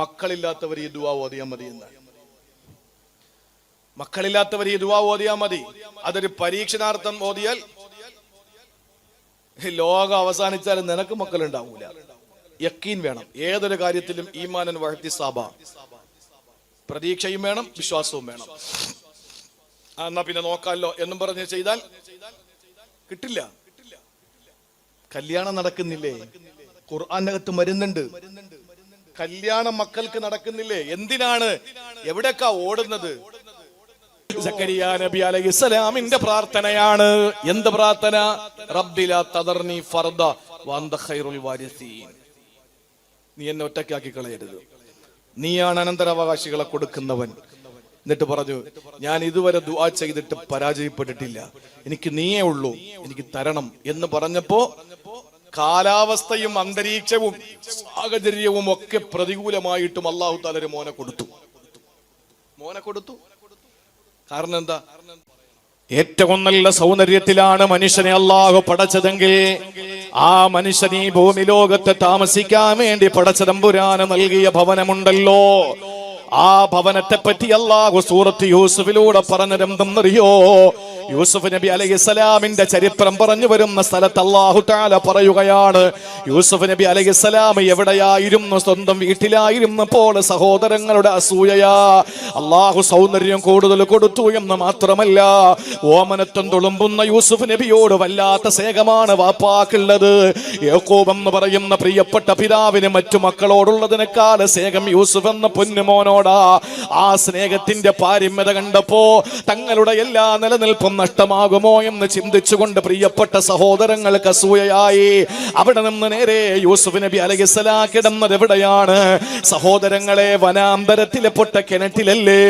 മക്കളില്ലാത്തവർ ഈ ദുആ ഓതിയാൽ മതി എന്നാണ്. മക്കളില്ലാത്തവർ ഈ ദുആ ഓതിയാൽ മതി. അതൊരു പരീക്ഷണാർത്ഥം ഓതിയാൽ ലോകം അവസാനിച്ചാലും നിനക്ക് മക്കളുണ്ടാവൂല. യക്കീൻ വേണം ഏതൊരു കാര്യത്തിലും. ഈമാനൻ വഹ്തിസാബ, പ്രതീക്ഷയും വേണം, വിശ്വാസവും വേണം. എന്നാ പിന്നെ നോക്കാമല്ലോ എന്നും പറഞ്ഞ് ചെയ്താൽ കിട്ടില്ല. കല്യാണം നടക്കുന്നില്ലേ? ഖുർആനകത്ത് മരുന്നുണ്ട്. കല്യാണം മക്കൾക്ക് നടക്കുന്നില്ലേ? എന്തിനാണ്? എവിടേക്കാ ഓടുന്നത്? സക്കരിയ നബി അലൈഹിസ്സലാമിന്റെ പ്രാർത്ഥനയാണ്. എന്ത് പ്രാർത്ഥന? റബ്ബി ലാ തദർനി ഫർദ വഅന്ത ഖൈറുൽ വാരിസീൻ. നീ എന്നെ ഒറ്റയ്ക്കാക്കി കളയരുത്, നീയാണ് അനന്തരാവകാശികളെ കൊടുക്കുന്നവൻ. എന്നിട്ട് പറഞ്ഞു, ഞാൻ ഇതുവരെ ദുആ ചെയ്തിട്ട് പരാജയപ്പെട്ടിട്ടില്ല, എനിക്ക് നീയേ ഉള്ളൂ, എനിക്ക് തരണം എന്ന് പറഞ്ഞപ്പോ കാലാവസ്ഥയും അന്തരീക്ഷവും സാഹചര്യവും ഒക്കെ പ്രതികൂലമായിട്ടും അല്ലാഹു തആല ഒരു മോനെ കൊടുത്തു. കാരണം എന്താ? ഏറ്റവും നല്ല സൗന്ദര്യത്തിലാണ് മനുഷ്യനെ അല്ലാഹു പടച്ചതെങ്കിൽ ആ മനുഷ്യൻ ഈ ഭൂമി ലോകത്ത് താമസിക്കാൻ വേണ്ടി പടച്ച തമ്പുരാന് നൽകിയ ഭവനമുണ്ടല്ലോ, ആ ഭവനത്തെ പറ്റി അല്ലാഹു സൂറത്ത് യൂസുഫിലൂടെ പറഞ്ഞതെന്തെന്നറിയോ? യൂസുഫ് നബി അലൈഹിസ്സലാമിന്റെ ചരിത്രം പറഞ്ഞു വരുന്ന സ്ഥലത്ത് അല്ലാഹു തആല പറയുകയാണ്, യൂസുഫ് നബി അലൈഹിസ്സലാം എവിടെയായിരുന്നു? സ്വന്തം വീട്ടിലായിരുന്നപ്പോൾ സഹോദരങ്ങളുടെ അസൂയയാ അല്ലാഹു സൗന്ദര്യം കൂടുതൽ കൊടുത്തു എന്ന് മാത്രമല്ല, ഓമനത്വം തുളുമ്പുന്ന യൂസുഫ് നബിയോട് വല്ലാത്ത സ്നേഹമാണ് വാപ്പാക്കുള്ളത്. യാക്കൂബ് എന്ന് പറയുന്ന പ്രിയപ്പെട്ട പിതാവിന് മറ്റു മക്കളോടുള്ളതിനേക്കാൾ സ്നേഹം യൂസുഫ് എന്ന പൊന്നുമോനോടാ. ആ സ്നേഹത്തിന്റെ പാരമ്യത കണ്ടപ്പോ തങ്ങളുടെ എല്ലാ നിലനിൽപ്പും നഷ്ടമാകുമോ എന്ന് ചിന്തിച്ചുകൊണ്ട് പ്രിയപ്പെട്ട സഹോദരങ്ങൾക്ക് അസൂയയായി. അവിടെ നിന്ന് നേരെ യൂസുഫ് നബി അലൈഹിസ്സലാം കിടന്നത് എവിടെയാണ്? സഹോദരങ്ങളെ, വനാന്തരത്തിലെ പൊട്ട കിണറ്റിലല്ലേ?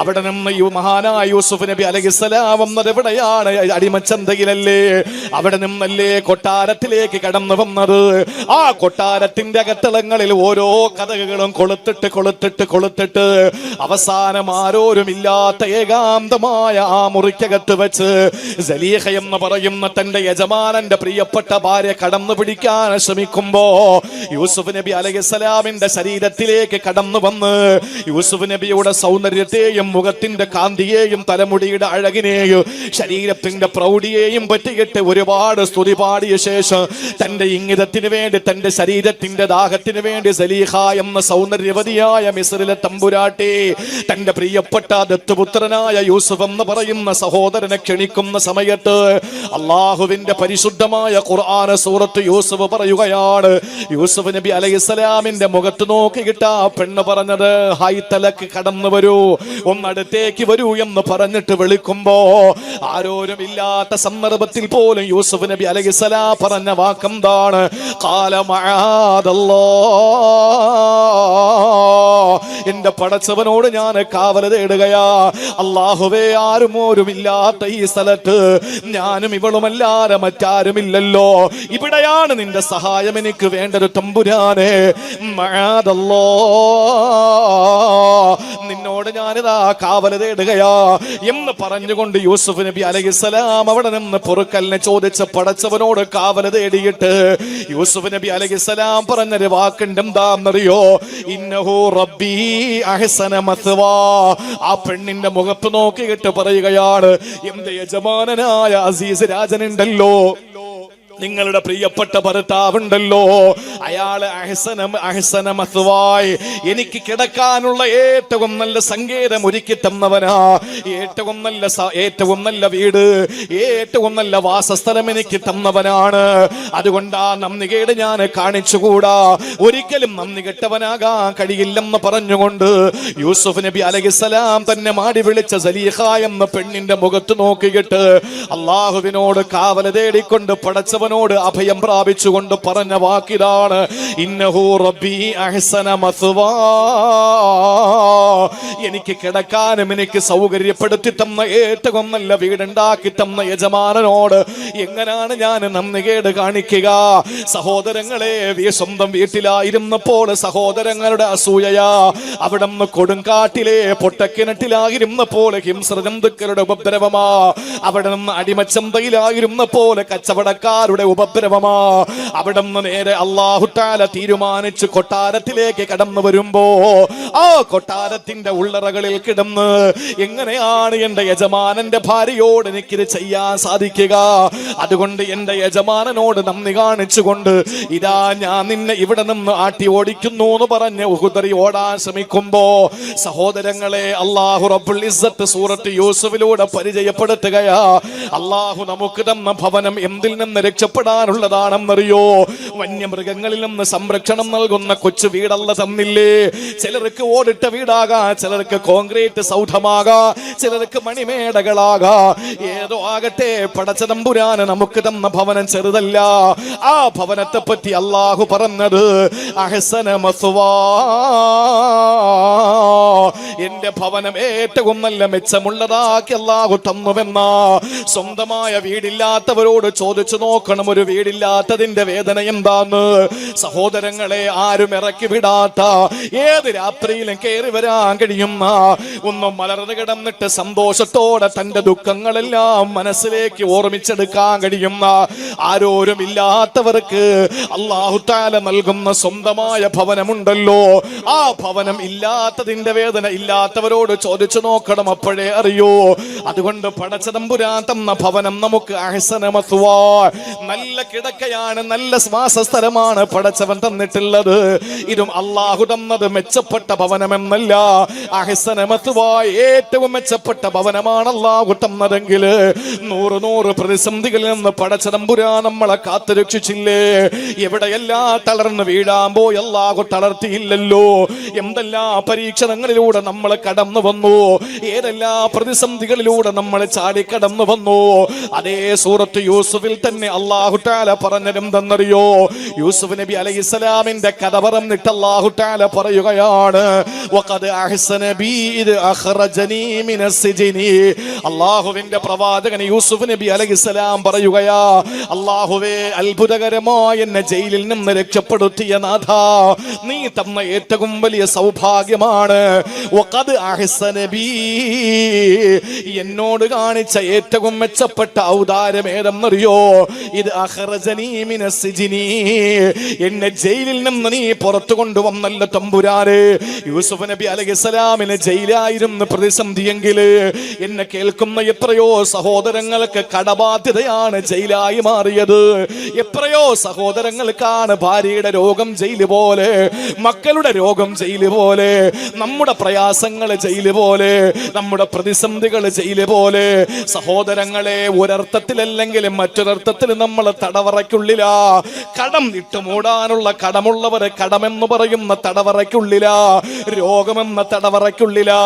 അവിടെ നിന്ന് മഹാനായ യൂസുഫ് നബി അലൈഹിസ്സലാം വന്നത് എവിടെയാണ്? അടിമച്ചന്തയിലല്ലേ? അവിടെ നിന്നല്ലേ കൊട്ടാരത്തിലേക്ക് കടന്നു വന്നത്? ആ കൊട്ടാരത്തിന്റെ അകത്തളങ്ങളിൽ ഓരോ കഥകളും കൊളുത്തിട്ട് അവസാനം ആരോരുമില്ലാത്ത ഏകാന്തമായ ആ മുറിക്കകത്ത് വെച്ച് സലീഹ എന്ന് പറയുന്ന തന്റെ യജമാനന്റെ പ്രിയപ്പെട്ട ഭാര്യ കടന്നു പിടിക്കാൻ ശ്രമിക്കുമ്പോ യൂസുഫ് നബി അലൈഹിസ്സലാമിന്റെ ശരീരത്തിലേക്ക് കടന്നു വന്ന് യൂസുഫ് നബിയുടെ സൗന്ദര്യത്തെയും മുഖത്തിന്റെ കാന്തിയെയും തലമുടിയുടെ അഴകിനെയും ശരീരത്തിന്റെ പ്രൗഢിയെയും പറ്റിയിട്ട് ഒരുപാട് സ്തുതി പാടിയ ശേഷം തന്റെ ഇംഗിതത്തിന് വേണ്ടി, തന്റെ ശരീരത്തിന്റെ ദാഹത്തിന് വേണ്ടി സലീഹ എന്ന സൗന്ദര്യവതിയായ മിസ്രിലെ തമ്പുരാട്ടി തന്റെ പ്രിയപ്പെട്ട ദത്തുപുത്രനായ യൂസുഫ് എന്ന് പറയുന്ന സഹോദരനെ ക്ഷണിക്കുന്ന സമയത്ത് അള്ളാഹുവിന്റെ പരിശുദ്ധമായ ഖുർആൻ സൂറത്ത് യൂസുഫ് പറയുകയാണ്, യൂസുഫ് നബി അലൈഹിസ്സലാമിന്റെ മുഖത്ത് നോക്കിയിട്ട് ആ പെണ്ണ് പറഞ്ഞത്, ഹായ് തലക്ക് കടന്നു വരൂ, ഒന്നടുത്തേക്ക് വരൂ എന്ന് പറഞ്ഞിട്ട് വിളിക്കുമ്പോ ആരോരും ഇല്ലാത്ത സന്ദർഭത്തിൽ പോലും യൂസുഫ് നബി അലൈഹിസ്സലാം പറഞ്ഞ വാക്കെന്താണ്? ഖാല മഅദല്ലാഹ്, എന്റെ പടച്ചവനോട് ഞാൻ കാവൽ തേടുകയാ. അല്ലാഹുവേ, ആരുമോരുമില്ലാത്ത ഈ സ്ഥലത്ത് ഞാനും ഇവളുമല്ലാതെ മറ്റാരുമില്ലല്ലോ, ഇവിടെയാണ് നിന്റെ സഹായം എനിക്ക് വേണ്ടത് തമ്പുരാനെ. നിന്നോട് ഞാനിതാ കാവൽ തേടുകയാ എന്ന് പറഞ്ഞുകൊണ്ട് യൂസുഫ് നബി അലൈഹിസ്സലാം അവിടെ നിന്ന് പൊറുക്കലിനെ ചോദിച്ച് പടച്ചവനോട് കാവൽ തേടിയിട്ട് യൂസുഫ് നബി അലൈഹിസ്സലാം പറഞ്ഞൊരു വാക്കുണ്ട്, എന്താണെന്നറിയോ? ഇന്നഹു റബ്ബി അഹ്സന മത്വാ. ആ പെണ്ണിന്റെ മുഖത്ത് നോക്കിയിട്ട് പറയുകയാണ്, എന്റെ യജമാനനായ അസീസ് രാജനുണ്ടല്ലോ, നിങ്ങളുടെ പ്രിയപ്പെട്ട ഭർത്താവുണ്ടല്ലോ, അയാള് അഹ്സന മത്വായ്, എനിക്ക് കിടക്കാനുള്ള ഏറ്റവും നല്ല സങ്കേതം ഒരുക്കി തന്നവനാ, ഏറ്റവും നല്ല വീട്, ഏറ്റവും നല്ല വാസസ്ഥലം എനിക്ക് തന്നവനാണ്. അതുകൊണ്ട് ആ നന്ദികേട് ഞാൻ കാണിച്ചുകൂടാ, ഒരിക്കലും നന്ദി കെട്ടവനാകാൻ കഴിയില്ലെന്ന് പറഞ്ഞുകൊണ്ട് യൂസുഫ് നബി അലൈഹിസ്സലാം തന്നെ മാടി വിളിച്ച സലീഹ എന്ന പെണ്ണിന്റെ മുഖത്ത് നോക്കിയിട്ട് അള്ളാഹുവിനോട് കാവൽ തേടിക്കൊണ്ട് പടച്ചവൻ ോട് അഭയം പ്രാപിച്ചുകൊണ്ട് പറഞ്ഞ വാക്കിതാണ്, ഇന്നഹു റബ്ബി അഹ്സന മത്വാ. എനിക്ക് കിടക്കാനും എനിക്ക് സൗകര്യപ്പെടുത്തി തന്ന ഏറ്റവും നല്ല വീടുണ്ടാക്കി തന്ന യജമാനനോട് എങ്ങനെയാണ് ഞാൻ നന്ദികേട് കാണിക്കുക? സഹോദരങ്ങളെ, സ്വന്തം വീട്ടിലായിരുന്നപ്പോൾ സഹോദരങ്ങളുടെ അസൂയയാ, അവിടെ നിന്ന് കൊടുങ്കാട്ടിലെ പൊട്ടക്കിണറ്റിലായിരുന്നപ്പോൾ ഹിംസ്രജന്തുക്കളുടെ ഉപദ്രവമാ, അവിടെ നിന്ന് അടിമച്ചന്തയിലായിരുന്നപ്പോൾ കച്ചവടക്കാരുടെ ഉപദ്രവമാ, അവിടെ നിന്ന് നേരെ അല്ലാഹു തആല തീരുമാനിച്ച് കൊട്ടാരത്തിലേക്ക് കടന്നു വരുമ്പോ ആ കൊട്ടാരത്തിന്റെ ഉള്ളറകളിൽ കിടന്ന് എങ്ങനെയാണ് എന്റെ യജമാനന്റെ ഭാര്യയോട് എനിക്കിത് ചെയ്യാൻ സാധിക്കുക? അതുകൊണ്ട് എന്റെ യജമാനനോട് നന്ദി കാണിച്ചുകൊണ്ട് ഇതാ ഞാൻ നിന്നെ ഇവിടെ നിന്ന് ആട്ടി ഓടിക്കുന്നു എന്ന് പറഞ്ഞ് ഉഹുദറി ഓടാൻ ശ്രമിക്കുമ്പോ സഹോദരങ്ങളെ, അല്ലാഹു റബ്ബുൽ ഇസ്സത്ത് സൂറത്ത് യൂസുഫിലൂടെ പരിചയപ്പെടുത്തുകയാ. അല്ലാഹു നമുക്ക് തന്ന ഭവനം എന്തിൽ നിന്ന് രക്ഷപ്പെടാനുള്ളതാണെന്നറിയോ? വന്യമൃഗങ്ങളിൽ നിന്ന് സംരക്ഷണം നൽകുന്ന കൊച്ചു വീടല്ല തന്നില്ലേ? ചിലർക്ക് ഓടിട്ട വീടാകാ, ചിലർക്ക് കോൺക്രീറ്റ് സൗധമാകാ, ചിലർക്ക് മണിമേടകളാകാ, ഏതോ ആകട്ടെ പടച്ചതമ്പുരാന് നമുക്ക് തന്ന ഭവനം ചെറുതല്ല. ആ ഭവനത്തെ പറ്റി അല്ലാഹു പറഞ്ഞത് അഹ്സന മസ്വാ, എന്റെ ഭവനം ഏറ്റവും നല്ല മെച്ചമുള്ളതാക്കി അല്ലാഹു തന്നുവെന്ന. സ്വന്തമായ വീടില്ലാത്തവരോട് ചോദിച്ചു നോക്കണം ഒരു വീടില്ലാത്തതിന്റെ വേദന എന്താന്ന്. സഹോദരങ്ങളെ, ആരും ഇറക്കി വിടാത്ത, ഏത് രാത്രിയിലും കയറി വരാൻ കഴിയുന്ന, ഒന്നും മലർന്നു കിടന്നിട്ട് സന്തോഷത്തോടെ തന്റെ ദുഃഖങ്ങളെല്ലാം മനസ്സിലേക്ക് ഓർമ്മിച്ചെടുക്കാൻ കഴിയുന്ന, ആരോരും ഇല്ലാത്തവർക്ക് അല്ലാഹു തആല നൽകുന്ന സ്വന്തമായ ഭവനമുണ്ടല്ലോ. ആ ഭവനം ഇല്ലാത്തതിന്റെ വേദന ഇല്ലാത്തവരോട് ചോദിച്ചു നോക്കണം, അപ്പോഴേ അറിയോ. അതുകൊണ്ട് പടച്ചതമ്പുരാൻ തന്ന ഭവനം നമുക്ക് അഹ്സന മസ്വാ, നല്ല കിടക്കയാണ്, നല്ല ശ്വാസസ്ഥലമാണ് പടച്ചവൻ തന്നിട്ടുള്ളത്. ഇതും അല്ലാഹു തന്നത് മെച്ചപ്പെട്ട ഭവനമെന്നല്ല, അഹ്സന മസ്വാ, ഏറ്റവും മെച്ചപ്പെട്ട ഭവനമാണ് അല്ലാഹു തന്നതെങ്കിൽ 100 പ്രതിസന്ധികളിൽ നിന്ന് പടച്ചതമ്പുരാൻ നമ്മളെ കാത്തുരക്ഷിച്ചില്ലേ? എവിടെയെല്ലാം തളർന്ന് വീഴാൻ പോയി അല്ലാഹു തളർത്തിയില്ലല്ലോ. എന്തെല്ലാം പരീക്ഷണങ്ങളിലൂടെ നമ്മൾ കടന്നു വന്നു, ഏതെല്ലാം പ്രതിസന്ധികളിലൂടെ നമ്മൾ ചാടിക്കടന്നു വന്നു. അതേ സൂറത്ത് യൂസുഫിൽ തന്നെ അല്ലാഹു തആല പറഞ്ഞതെന്തെന്നറിയോ? യൂസുഫ് നബി അലൈഹിസ്സലാമിന്റെ കഥ പറഞ്ഞിട്ട് അല്ലാഹു തആല പറയുകയാണ്, വഖദ് അഹ്സന ബി ഇദ് അഖ്റജനി മിനസ് സിജ്നി. അല്ലാഹുവിന്റെ പ്രവാചകൻ യൂസുഫ് നബി അലൈഹിസ്സലാം പറയുകയാ, അല്ലാഹുവേ, അത്ഭുതകരമായി എന്നെ ജയിലിൽ നിന്ന് രക്ഷപ്പെടുത്തിയ നാഥ, നീ തന്ന ഏറ്റവും വലിയ സൗഭാഗ്യമാണ്. വഖദ് അഹ്സന ബി, എന്നോട് കാണിച്ച ഏറ്റവും മെച്ചപ്പെട്ട ഔദാര്യം ഏതെന്നറിയോ? ഇത് അഖ്റജനി മിനസ് സിജ്നി, എന്നെ ജയിലിൽ നിന്ന് നീ പുറത്തു കൊണ്ടുവന്നല്ലോ തമ്പുരാനെ. യൂസുഫ് നബി അലൈഹിസ്സലാമിന് ജയിലായിരുന്നു പ്രതിസന്ധിയെങ്കിൽ എന്നെ കേൾക്കുന്ന എത്രയോ സഹോദരങ്ങൾക്ക് കടബാധ്യതയാണ് ജയിലായി മാറിയത്. എത്രയോ സഹോദരങ്ങൾക്കാണ് ഭാര്യയുടെ രോഗം ജയില് പോലെ, മക്കളുടെ രോഗം ജയില് പോലെ, നമ്മുടെ പ്രയാസങ്ങൾ ജയില് പോലെ, നമ്മുടെ പ്രതിസന്ധികൾ ജയില് പോലെ. സഹോദരങ്ങളെ, ഒരർത്ഥത്തിലല്ലെങ്കിലും മറ്റൊരർത്ഥത്തിൽ നമ്മൾ തടവറയ്ക്കുള്ളിലാ. കടം ഇട്ടുമൂടാനുള്ള കടമുള്ളവരെ കടമെന്ന് പറയുന്ന തടവറയ്ക്കുള്ളിലാ, രോഗമെന്ന തടവറയ്ക്കുള്ളിലാ.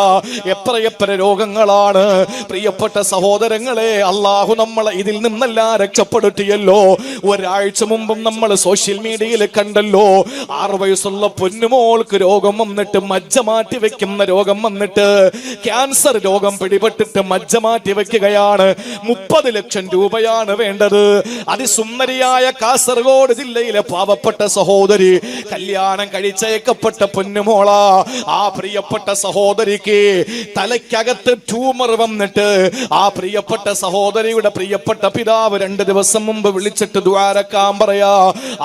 എത്ര രോഗങ്ങളാണ് പ്രിയപ്പെട്ട സഹോദരങ്ങളെ. അല്ലാഹു നമ്മളെ ഇതിൽ നിന്നെല്ലാം രക്ഷപ്പെടുത്തിയല്ലോ. ഒരാഴ്ച മുമ്പും നമ്മൾ സോഷ്യൽ മീഡിയയിൽ കണ്ടല്ലോ, 6 വയസ്സുള്ള പൊന്നുമോൾക്ക് രോഗം വന്നിട്ട് മജ്ജ മാറ്റി വെക്കുന്ന രോഗം വന്നിട്ട്, ക്യാൻസർ രോഗം പിടിപെട്ടിട്ട് മജ്ജ മാറ്റി വെക്കുകയാണ്. 30 ലക്ഷം രൂപയാണ് വേണ്ടത്. അതിസുന്ദരിയായ കാസർഗോഡ് ജില്ലയിലെ പാവപ്പെട്ട സഹോദരി, കല്യാണം കഴിച്ചയക്കപ്പെട്ട പൊന്നുമോള, ആ പ്രിയപ്പെട്ട സഹോദരിക്ക് തലയ്ക്കകത്ത് ട്യൂമർ വന്നിട്ട് ആ പ്രിയപ്പെട്ട സഹോദരിയുടെ പ്രിയപ്പെട്ട പിതാവ് 2 ദിവസം മുമ്പ് വിളിച്ചിട്ട് ദുആരക്കാൻ പറയാ.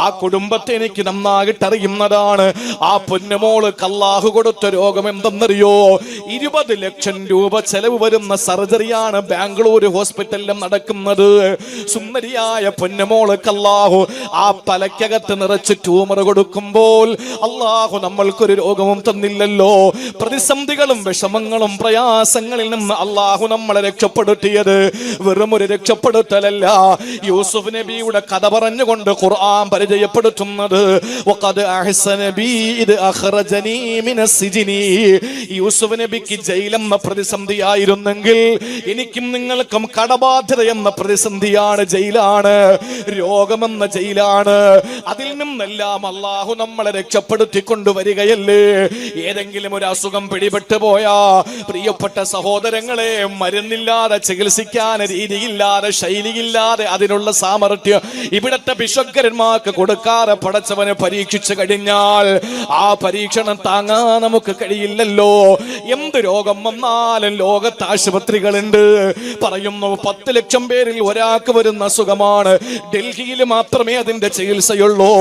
ആ കുടുംബത്തെ എനിക്ക് നന്നായിട്ട് അറിയുന്നതാണ്. ആ പൊന്നുമോൾക്ക് അല്ലാഹു കൊടുത്ത രോഗം എന്തെന്നറിയോ? 20 ലക്ഷം രൂപ ചെലവ് വരുന്ന സർജറിയാണ് ബാംഗ്ലൂർ ഹോസ്പിറ്റലിലും നടക്കുന്നത്. സുന്ദരിയായ പൊന്നുമോൾക്ക് അല്ലാഹു ആ തലയ്ക്കകത്ത് നിറച്ച് ട്യൂമർ കൊടുക്കുമ്പോൾ അല്ലാഹു നമ്മൾക്കൊരു രോഗവും തന്നില്ലല്ലോ. പ്രതിസന്ധികളും വിഷമങ്ങളും പ്രയാസങ്ങളിൽ നിന്ന് അല്ലാഹു നമ്മളെ രക്ഷപ്പെടുത്തിയത് വെറും ഒരു രക്ഷപ്പെടുത്തലല്ല. യൂസുഫ് നബിയുടെ കഥ പറഞ്ഞുകൊണ്ട് ഖുർആൻ പരിചയപ്പെടുത്തുന്നത്, വഖദ് അഹ്സന ബി ഇദ് അഖ്റജനി മിനസ് സിജ്നി. യൂസുഫ് നബിക്ക് ജയിലെന്ന പ്രതിസന്ധിയായിരുന്നെങ്കിൽ എനിക്കും നിങ്ങൾക്കും കടബാധ്യത എന്ന പ്രതിസന്ധിയാണ്, ജയിലാണ്, രോഗമെന്ന ജയിലാണ്. അതിൽ നിന്നെല്ലാം അള്ളാഹു നമ്മളെ രക്ഷപ്പെടുത്തിക്കൊണ്ടുവരികയല്ലേ. ഏതെങ്കിലും ഒരു അസുഖം പിടിപെട്ടു പോയാ പ്രിയപ്പെട്ട സഹോദരങ്ങളെ, മരുന്നില്ലാതെ ചികിത്സിക്കാൻ രീതിയില്ലാതെ ശൈലിയില്ലാതെ അതിനുള്ള സാമർത്ഥ്യം ഇവിടത്തെ ബിഷക്കന്മാർക്ക് കൊടുക്കാതെ പടച്ചവനെ പരീക്ഷിച്ചു കഴിഞ്ഞാൽ ആ പരീക്ഷണം താങ്ങാൻ നമുക്ക് കഴിയില്ലല്ലോ. എന്ത് രോഗം വന്നാലും ലോകത്ത് ആശുപത്രികളുണ്ട്. പറയുന്നു 10 ലക്ഷം പേരിൽ ഒരാൾക്ക് വരുന്ന അസുഖമാണ്. ഡൽഹിയിൽ മാത്രമേ അതിന്റെ ചികിത്സയുള്ളൂ.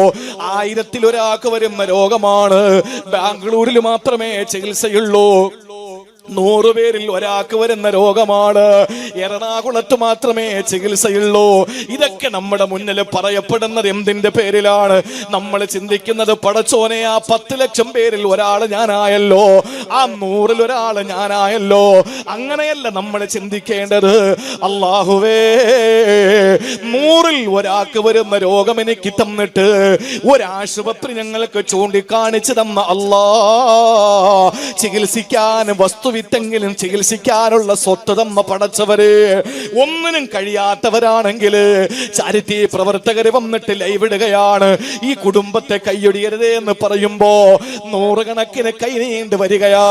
1000-ൽ ഒരാൾക്ക് വരുന്ന രോഗമാണ്. ബാംഗ്ലൂരിൽ മാത്രമേ ചികിത്സയുള്ളൂ. 100 പേരിൽ ഒരാൾക്ക് വരുന്ന രോഗമാണ്. എറണാകുളത്ത് മാത്രമേ ചികിത്സയുള്ളൂ. ഇതൊക്കെ നമ്മുടെ മുന്നിൽ പറയപ്പെടുന്നത് എന്തിന്റെ പേരിലാണ്? നമ്മൾ ചിന്തിക്കുന്നത് പടച്ചോനെ ആ 10 ലക്ഷം പേരിൽ ഒരാൾ ഞാനായല്ലോ, ആ 100-ൽ ഒരാൾ ഞാനായല്ലോ. അങ്ങനെയല്ല നമ്മൾ ചിന്തിക്കേണ്ടത്. അല്ലാഹുവേ, 100-ൽ ഒരാൾക്ക് വരുന്ന രോഗം എനിക്ക് തന്നിട്ട് ഒരാശുപത്രി ഞങ്ങൾക്ക് ചൂണ്ടിക്കാണിച്ചു തന്ന അല്ലാ, ചികിത്സിക്കാൻ വിത്തെങ്കിലും ചികിത്സിക്കാനുള്ള സ്വത്ത് തന്ന പടച്ചവര്, ഒന്നിനും കഴിയാത്തവരാണെങ്കിൽ ചാരിറ്റി പ്രവർത്തകര് വന്നിട്ട് ലൈവിടുകയാണ്. ഈ കുടുംബത്തെ കൈയൊടിയരുതേ എന്ന് പറയുമ്പോ 100 കണക്കിന് കൈ നീണ്ടു വരികയാ,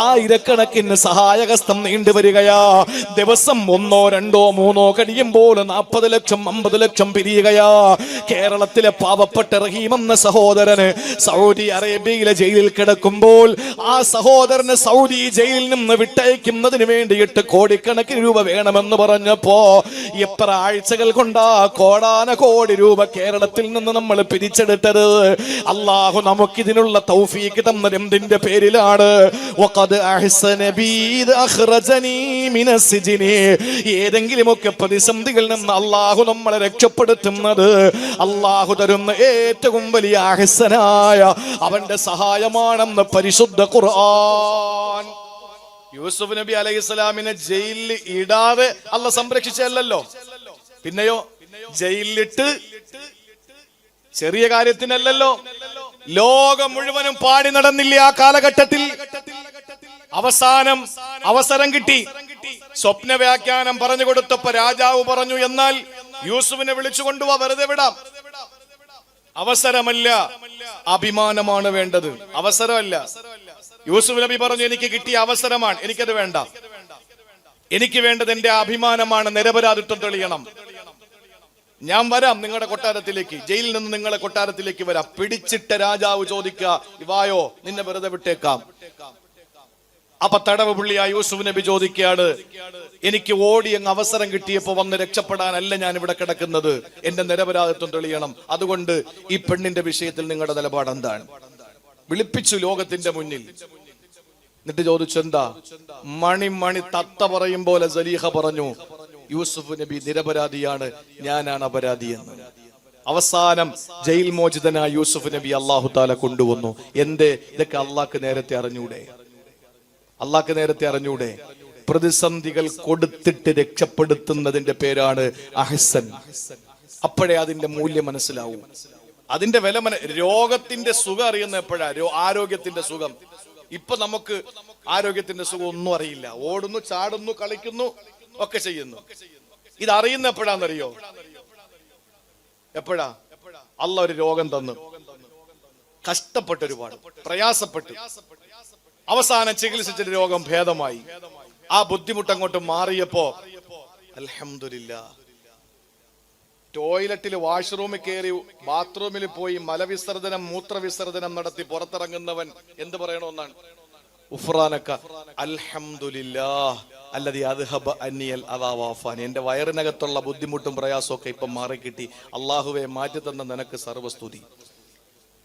1000 സഹായകസ്തം നീണ്ടു വരികയാ. ദിവസം 1, 2, 3 കഴിയുമ്പോൾ 40 ലക്ഷം 50 ലക്ഷം പിരിയുകയാ. കേരളത്തിലെ പാവപ്പെട്ട റഹീം എന്ന സഹോദരന് സൗദി അറേബ്യയിലെ ജയിലിൽ കിടക്കുമ്പോൾ ആ സഹോദരന് സൗദി ജയിലിൽ നിന്ന് വിട്ടയക്കുന്നതിന് വേണ്ടിയിട്ട് കോടിക്കണക്കിന് രൂപ വേണമെന്ന് പറഞ്ഞപ്പോ എത്ര ആഴ്ചകൾ കൊണ്ടാ കോടാനകോടി രൂപ കേരളത്തിൽ നിന്ന് നമ്മൾ പിരിച്ചെടുത്തത്. അള്ളാഹു നമുക്കിതിനുള്ള തൗഫീക്ക് തന്നത് എന്തിന്റെ പേരിലാണ്? ഏതെങ്കിലുമൊക്കെ പ്രതിസന്ധികളിൽ നിന്ന് അള്ളാഹു നമ്മളെ രക്ഷപ്പെടുത്തുന്നത് അള്ളാഹു തരുന്ന ഏറ്റവും വലിയ അഹ്സനായ അവന്റെ സഹായമാണെന്ന് പരിശുദ്ധ ഖുർആൻ. യൂസുഫ് നബി അലൈഹിസ്സലാമിനെ ജയിലിൽ ഇടാതെ അല്ല സംരക്ഷിച്ചല്ലോ, പിന്നെയോ ജയിലിലിട്ട് ചെറിയ കാര്യത്തിനല്ലല്ലോ, ലോകം മുഴുവനും പാടി നടന്നില്ലേ ആ കാലഘട്ടത്തിൽ. അവസാനം അവസരം കിട്ടി. സ്വപ്ന വ്യാഖ്യാനം പറഞ്ഞു കൊടുത്തപ്പോ രാജാവ് പറഞ്ഞു, എന്നാൽ യൂസുഫിനെ വിളിച്ചു കൊണ്ടുപോവാ, വെറുതെ വിടാം. അവസരമല്ല, അഭിമാനമാണ് വേണ്ടത്, അവസരമല്ല. യൂസുഫ് നബി പറഞ്ഞു, എനിക്ക് കിട്ടിയ അവസരമാണ്, എനിക്കത് വേണ്ട. എനിക്ക് വേണ്ടത് എന്റെ അഭിമാനമാണ്, നിരപരാധിത്വം തെളിയണം. ഞാൻ വരാം നിങ്ങളുടെ കൊട്ടാരത്തിലേക്ക്, ജയിലിൽ നിന്ന് നിങ്ങളെ കൊട്ടാരത്തിലേക്ക് വരാം. പിടിച്ചിട്ട രാജാവ് ചോദിക്കുക, വായോ, നിന്നെ വെറുതെ വിട്ടേക്കാം. അപ്പൊ തടവ് പുള്ളിയായ യൂസുഫ് നബി ചോദിക്കുകയാണ്, എനിക്ക് ഓടി അങ്ങ് അവസരം കിട്ടിയപ്പോ വന്ന് രക്ഷപ്പെടാനല്ല ഞാൻ ഇവിടെ കിടക്കുന്നത്, എന്റെ നിരപരാധിത്വം തെളിയണം. അതുകൊണ്ട് ഈ പെണ്ണിന്റെ വിഷയത്തിൽ നിങ്ങളുടെ നിലപാട് എന്താണ്? വിളിപ്പിച്ചു ലോകത്തിന്റെ മുന്നിൽ. എന്നിട്ട് ചോദിച്ചു, എന്താ? മണി തത്ത പറയും പോലെ സലീഹ പറഞ്ഞു, യൂസുഫ് നബി നിരപരാധിയാണ്, ഞാനാണ് അപരാധി എന്ന്. അവസാനം ജയിൽ മോചിതനായ യൂസുഫ് നബി അല്ലാഹു തആല കൊണ്ടുവന്നു. എന്തേ? ഇതൊക്കെ അള്ളാഹ്ക്ക് നേരത്തെ അറിഞ്ഞൂടെ? അള്ളാഹ്ക്ക് നേരത്തെ അറിഞ്ഞൂടെ? പ്രതിസന്ധികൾ കൊടുത്തിട്ട് രക്ഷപ്പെടുത്തുന്നതിന്റെ പേരാണ് അഹ്സൻ. അപ്പോഴേ അതിന്റെ മൂല്യം മനസ്സിലാവും, അതിന്റെ വില. രോഗത്തിന്റെ സുഖം അറിയുന്ന എപ്പോഴാ? ആരോഗ്യത്തിന്റെ സുഖം. ഇപ്പൊ നമുക്ക് ആരോഗ്യത്തിന്റെ സുഖം ഒന്നും അറിയില്ല. ഓടുന്നു, ചാടുന്നു, കളിക്കുന്നു, ഒക്കെ ചെയ്യുന്നു. ഇത് അറിയുന്ന എപ്പോഴാന്നറിയോ? എപ്പോഴാ? അള്ള ഒരു രോഗം തന്നു, കഷ്ടപ്പെട്ട്, ഒരുപാട് പ്രയാസപ്പെട്ട്, അവസാനം ചികിത്സിച്ചിട്ട് രോഗം ഭേദമായി. ആ ബുദ്ധിമുട്ട് അങ്ങോട്ട് മാറിയപ്പോ അൽഹംദുലില്ലാഹ്, ടോയ്ലറ്റിൽ വാഷ്റൂമിൽ കയറി ബാത്റൂമിൽ പോയി മലവിസർജനം മൂത്രവിസർജനം നടത്തി പുറത്തിറങ്ങുന്നവൻ എന്ത് പറയണമെന്നാണ്? ഉഫ്രാനക അൽഹംദുലില്ലാഹ് അല്ലദീ അദ്ഹബ അന്നിയൽ അദാ വഅഫാനി. എന്റെ വയറിനകത്തുള്ള ബുദ്ധിമുട്ടും പ്രയാസവും ഒക്കെ ഇപ്പം മാറിക്കിട്ടി. അള്ളാഹുവെ, മാറ്റി തന്ന നിനക്ക് സർവസ്തുതി.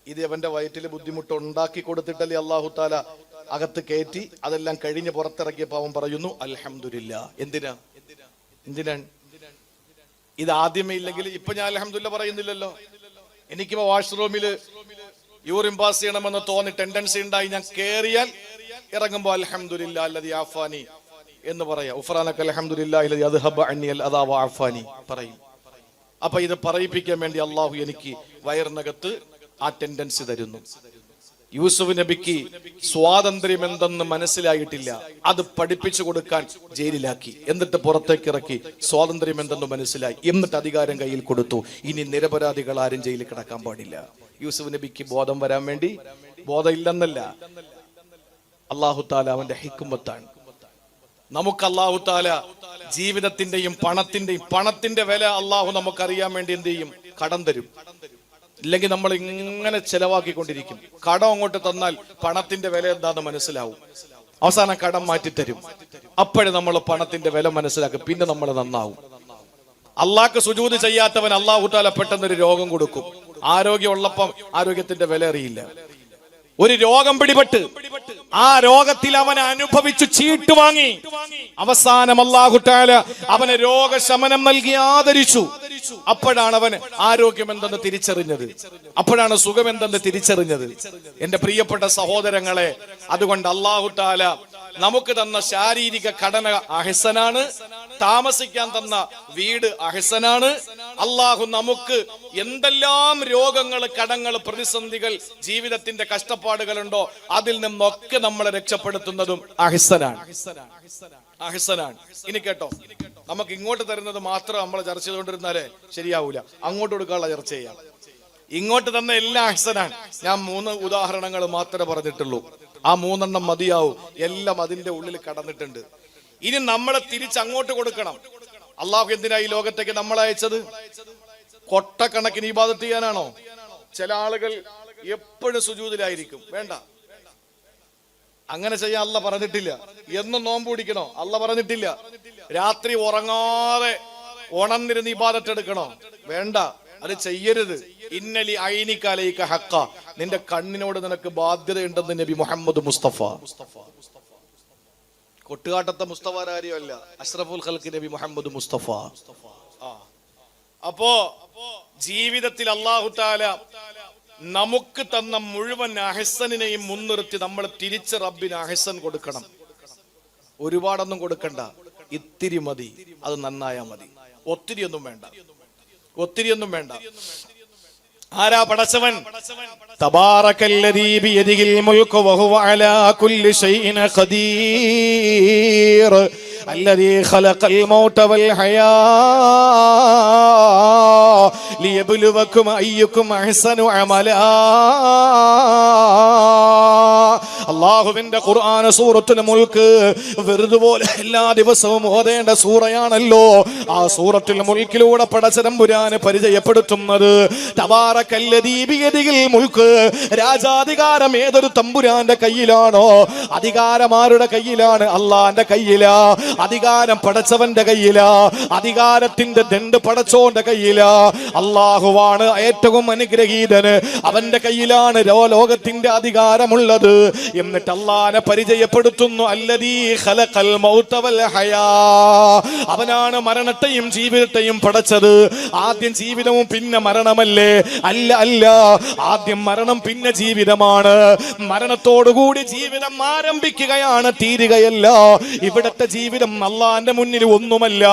ഇത് അവന്റെ വയറ്റിൽ ബുദ്ധിമുട്ട് ഉണ്ടാക്കി കൊടുത്തിട്ടല്ലേ അല്ലാഹു തആല അകത്ത് കയറ്റി. അതെല്ലാം കഴിഞ്ഞ് പുറത്തിറക്കിയപ്പോൾ അവൻ പറയുന്നു അൽഹംദുലില്ലാഹ്. എന്തിനാണ്? ഇത് ആദ്യമേ ഇല്ലെങ്കിൽ ഇപ്പൊ ഞാൻ അൽഹംദുലില്ലാഹ് പറയുന്നില്ലല്ലോ. എനിക്കിപ്പോ വാഷ്റൂമില് യൂറിൻ പാസ് ചെയ്യണമെന്ന് തോന്നി ടെൻഡൻസി ഉണ്ടായി, ഞാൻ കേറിയാൽ ഇറങ്ങുമ്പോ അൽഹംദുലില്ലാഹ് അല്ലദീ അഫാനി എന്ന് പറയാം. ഉഫ്രാനക അൽഹംദുലില്ലാഹി അല്ലദീ അദ്ഹബ അന്നിയൽ അദാ വഅഫാനി പറയും. അപ്പൊ ഇത് പറയിപ്പിക്കാൻ വേണ്ടി അള്ളാഹു എനിക്ക് വയറിനകത്ത് ആ ടെൻഡൻസി തരുന്നു. യൂസുഫ് നബിക്ക് സ്വാതന്ത്ര്യം എന്തെന്ന് മനസ്സിലായിട്ടില്ല. അത് പഠിപ്പിച്ചു കൊടുക്കാൻ ജയിലിലാക്കി. എന്നിട്ട് പുറത്തേക്ക് ഇറക്കി. സ്വാതന്ത്ര്യം എന്തെന്ന് മനസ്സിലായി. എന്നിട്ട് അധികാരം കയ്യിൽ കൊടുത്തു. ഇനി നിരപരാധികൾ ആരും ജയിലിൽ കിടക്കാൻ പാടില്ല. യൂസുഫ് നബിക്ക് ബോധം വരാൻ വേണ്ടി, ബോധം ഇല്ലെന്നല്ല, അല്ലാഹു തആല അവന്റെ ഹിക്മത്താണ്. നമുക്ക് അല്ലാഹു തആല ജീവിതത്തിന്റെയും പണത്തിന്റെ വില അല്ലാഹു നമുക്കറിയാൻ വേണ്ടി എന്ത് ചെയ്യും? കടം തരും. ഇല്ലെങ്കിൽ നമ്മൾ ഇങ്ങനെ ചെലവാക്കിക്കൊണ്ടിരിക്കും. കടം അങ്ങോട്ട് തന്നാൽ പണത്തിന്റെ വില എന്താന്ന് മനസ്സിലാവും. അവസാനം കടം മാറ്റിത്തരും. അപ്പോഴും നമ്മൾ പണത്തിന്റെ വില മനസ്സിലാക്കും. പിന്നെ നമ്മൾ നന്നാവും. അള്ളാഹ്ക്ക് സുജൂദ് ചെയ്യാത്തവൻ അല്ലാഹു തആല പെട്ടെന്നൊരു രോഗം കൊടുക്കും. ആരോഗ്യം ഉള്ളപ്പം ആരോഗ്യത്തിന്റെ വില അറിയില്ല. ഒരു രോഗം പിടിപെട്ട് ആ രോഗത്തിൽ അവൻ അനുഭവിച്ചു ചീട്ട് വാങ്ങി. അവസാനം അല്ലാഹു തആല അവന് രോഗശമനം നൽകി ആദരിച്ചു. അപ്പോഴാണ് അവൻ ആരോഗ്യം എന്തെന്ന് തിരിച്ചറിഞ്ഞത്. അപ്പോഴാണ് സുഖം എന്തെന്ന് തിരിച്ചറിഞ്ഞത്. എന്റെ പ്രിയപ്പെട്ട സഹോദരങ്ങളെ, അതുകൊണ്ട് അല്ലാഹു തആല നമുക്ക് തന്ന ശാരീരിക ഘടന അഹ്സനാണ്. താമസിക്കാൻ തന്ന വീട് അഹ്സനാണ്. അല്ലാഹു നമുക്ക് എന്തെല്ലാം രോഗങ്ങൾ, കടങ്ങൾ, പ്രതിസന്ധികൾ, ജീവിതത്തിന്റെ കഷ്ടപ്പാടുകളുണ്ടോ അതിൽ നിന്നൊക്കെ നമ്മളെ രക്ഷപ്പെടുത്തുന്നതും അഹ്സനാണ്. ഇനി കേട്ടോ, നമുക്ക് ഇങ്ങോട്ട് തരുന്നത് മാത്രം നമ്മൾ ചർച്ച ചെയ്തുകൊണ്ടിരുന്നാലേ ശരിയാവൂല. അങ്ങോട്ട് കൊടുക്കാനുള്ള ചർച്ച ചെയ്യാം. ഇങ്ങോട്ട് തന്ന എല്ലാം അഹ്സനാണ്. ഞാൻ 3 ഉദാഹരണങ്ങൾ മാത്രമേ പറഞ്ഞിട്ടുള്ളൂ. ആ 3 മതിയാവും. എല്ലാം അതിന്റെ ഉള്ളിൽ കടന്നിട്ടുണ്ട്. ഇനി നമ്മളെ തിരിച്ചങ്ങോട്ട് കൊടുക്കണം. അള്ളാഹു എന്തിനാ ഈ ലോകത്തേക്ക് നമ്മളെ അയച്ചത്? കൊട്ടക്കണക്കിന് ഇബാദത്ത് ചെയ്യാനാണോ? ചില ആളുകൾ എപ്പോഴും സുജൂദിലായിരിക്കും. വേണ്ട, അങ്ങനെ ചെയ്യാൻ അല്ല പറഞ്ഞിട്ടില്ല. എന്നും നോമ്പ് പിടിക്കണോ? അല്ല പറഞ്ഞിട്ടില്ല. രാത്രി ഉറങ്ങാതെ ഉണർന്നിരുന്ന് ഇബാദത്ത് എടുക്കണോ? വേണ്ട, അത് ചെയ്യരുത്. ഇന്നലി ഐനികലൈക ഹഖ, നിന്റെ കണ്ണിനോട് നിനക്ക് ബാധ്യതയുണ്ടെന്ന് നബി മുഹമ്മദ് മുസ്തഫ. കൊട്ടുകാട്ടത്തെ മുസ്തഫാരല്ല, അഷ്റഫുൽ ഖൽഖ് നബി മുഹമ്മദ് മുസ്തഫ. അപ്പോ ജീവിതത്തിൽ അല്ലാഹു തആല നമുക്ക് തന്ന മുഴുവൻ അഹ്സനിനെയും മുൻനിർത്തി നമ്മൾ തിരിച്ച് റബ്ബിന് അഹ്സൻ കൊടുക്കണം. ഒരുപാടൊന്നും കൊടുക്കണ്ട, ഇത്തിരി മതി. അത് നന്നായാ മതി. ഒത്തിരിയൊന്നും വേണ്ട. ആരാ പടച്ചവൻ? തബാറകല്ലദീ ബിയദിഹിൽ മുൽകു വഹുവ അലാ കുല്ലി ഷൈഇൻ ഖദീർ الذي خلق الموت والحياة ليبلوكم أيكم أحسن عملا. അല്ലാഹുവിന്റെ ഖുർആൻ സൂറത്തുൽ മുൽക്ക് വെറുതെ പോലെ എല്ലാ ദിവസവും ഓതേണ്ട സൂറയാണല്ലോ. ആ സൂറത്തുൽ മുൽക്കിലൂടെ പടച്ചതമ്പുരാനെ പരിചയപ്പെടുത്തുന്നത് തബാറകല്ലദീ ബിയദിഹിൽ മുൽക്ക്. രാജാധികാരം ഏതൊരു തമ്പുരാന്റെ കയ്യിലാണോ, അധികാരം ആരുടെ കയ്യിലാണ്? അള്ളാന്റെ കയ്യിലാ. അധികാരം പടച്ചവന്റെ കയ്യിലാ. അധികാരത്തിന്റെ ദണ്ട് പടച്ചോന്റെ കയ്യിലാ. അള്ളാഹുവാണ് ഏറ്റവും അനുഗ്രഹീതന്. അവന്റെ കയ്യിലാണ് ലോകത്തിന്റെ അധികാരമുള്ളത്. എന്നിട്ട് അല്ലാഹനെ പരിചയപ്പെടുത്തുന്നു. അല്ലദീ ഖലഖൽ മൗത വൽ ഹയാ. അവനാണ് മരണത്തെയും ജീവിതത്തെയും പടച്ചത്. ആദ്യം ജീവിതവും പിന്നെ മരണമല്ലേ? അല്ല, ആദ്യം മരണം പിന്നെ ജീവിതമാണ്. മരണത്തോടുകൂടി ജീവിതം ആരംഭിക്കുകയാണ്, തീരുകയല്ല. ഇവിടത്തെ ജീവിതം അല്ലാഹന്റെ മുന്നിൽ ഒന്നുമല്ല.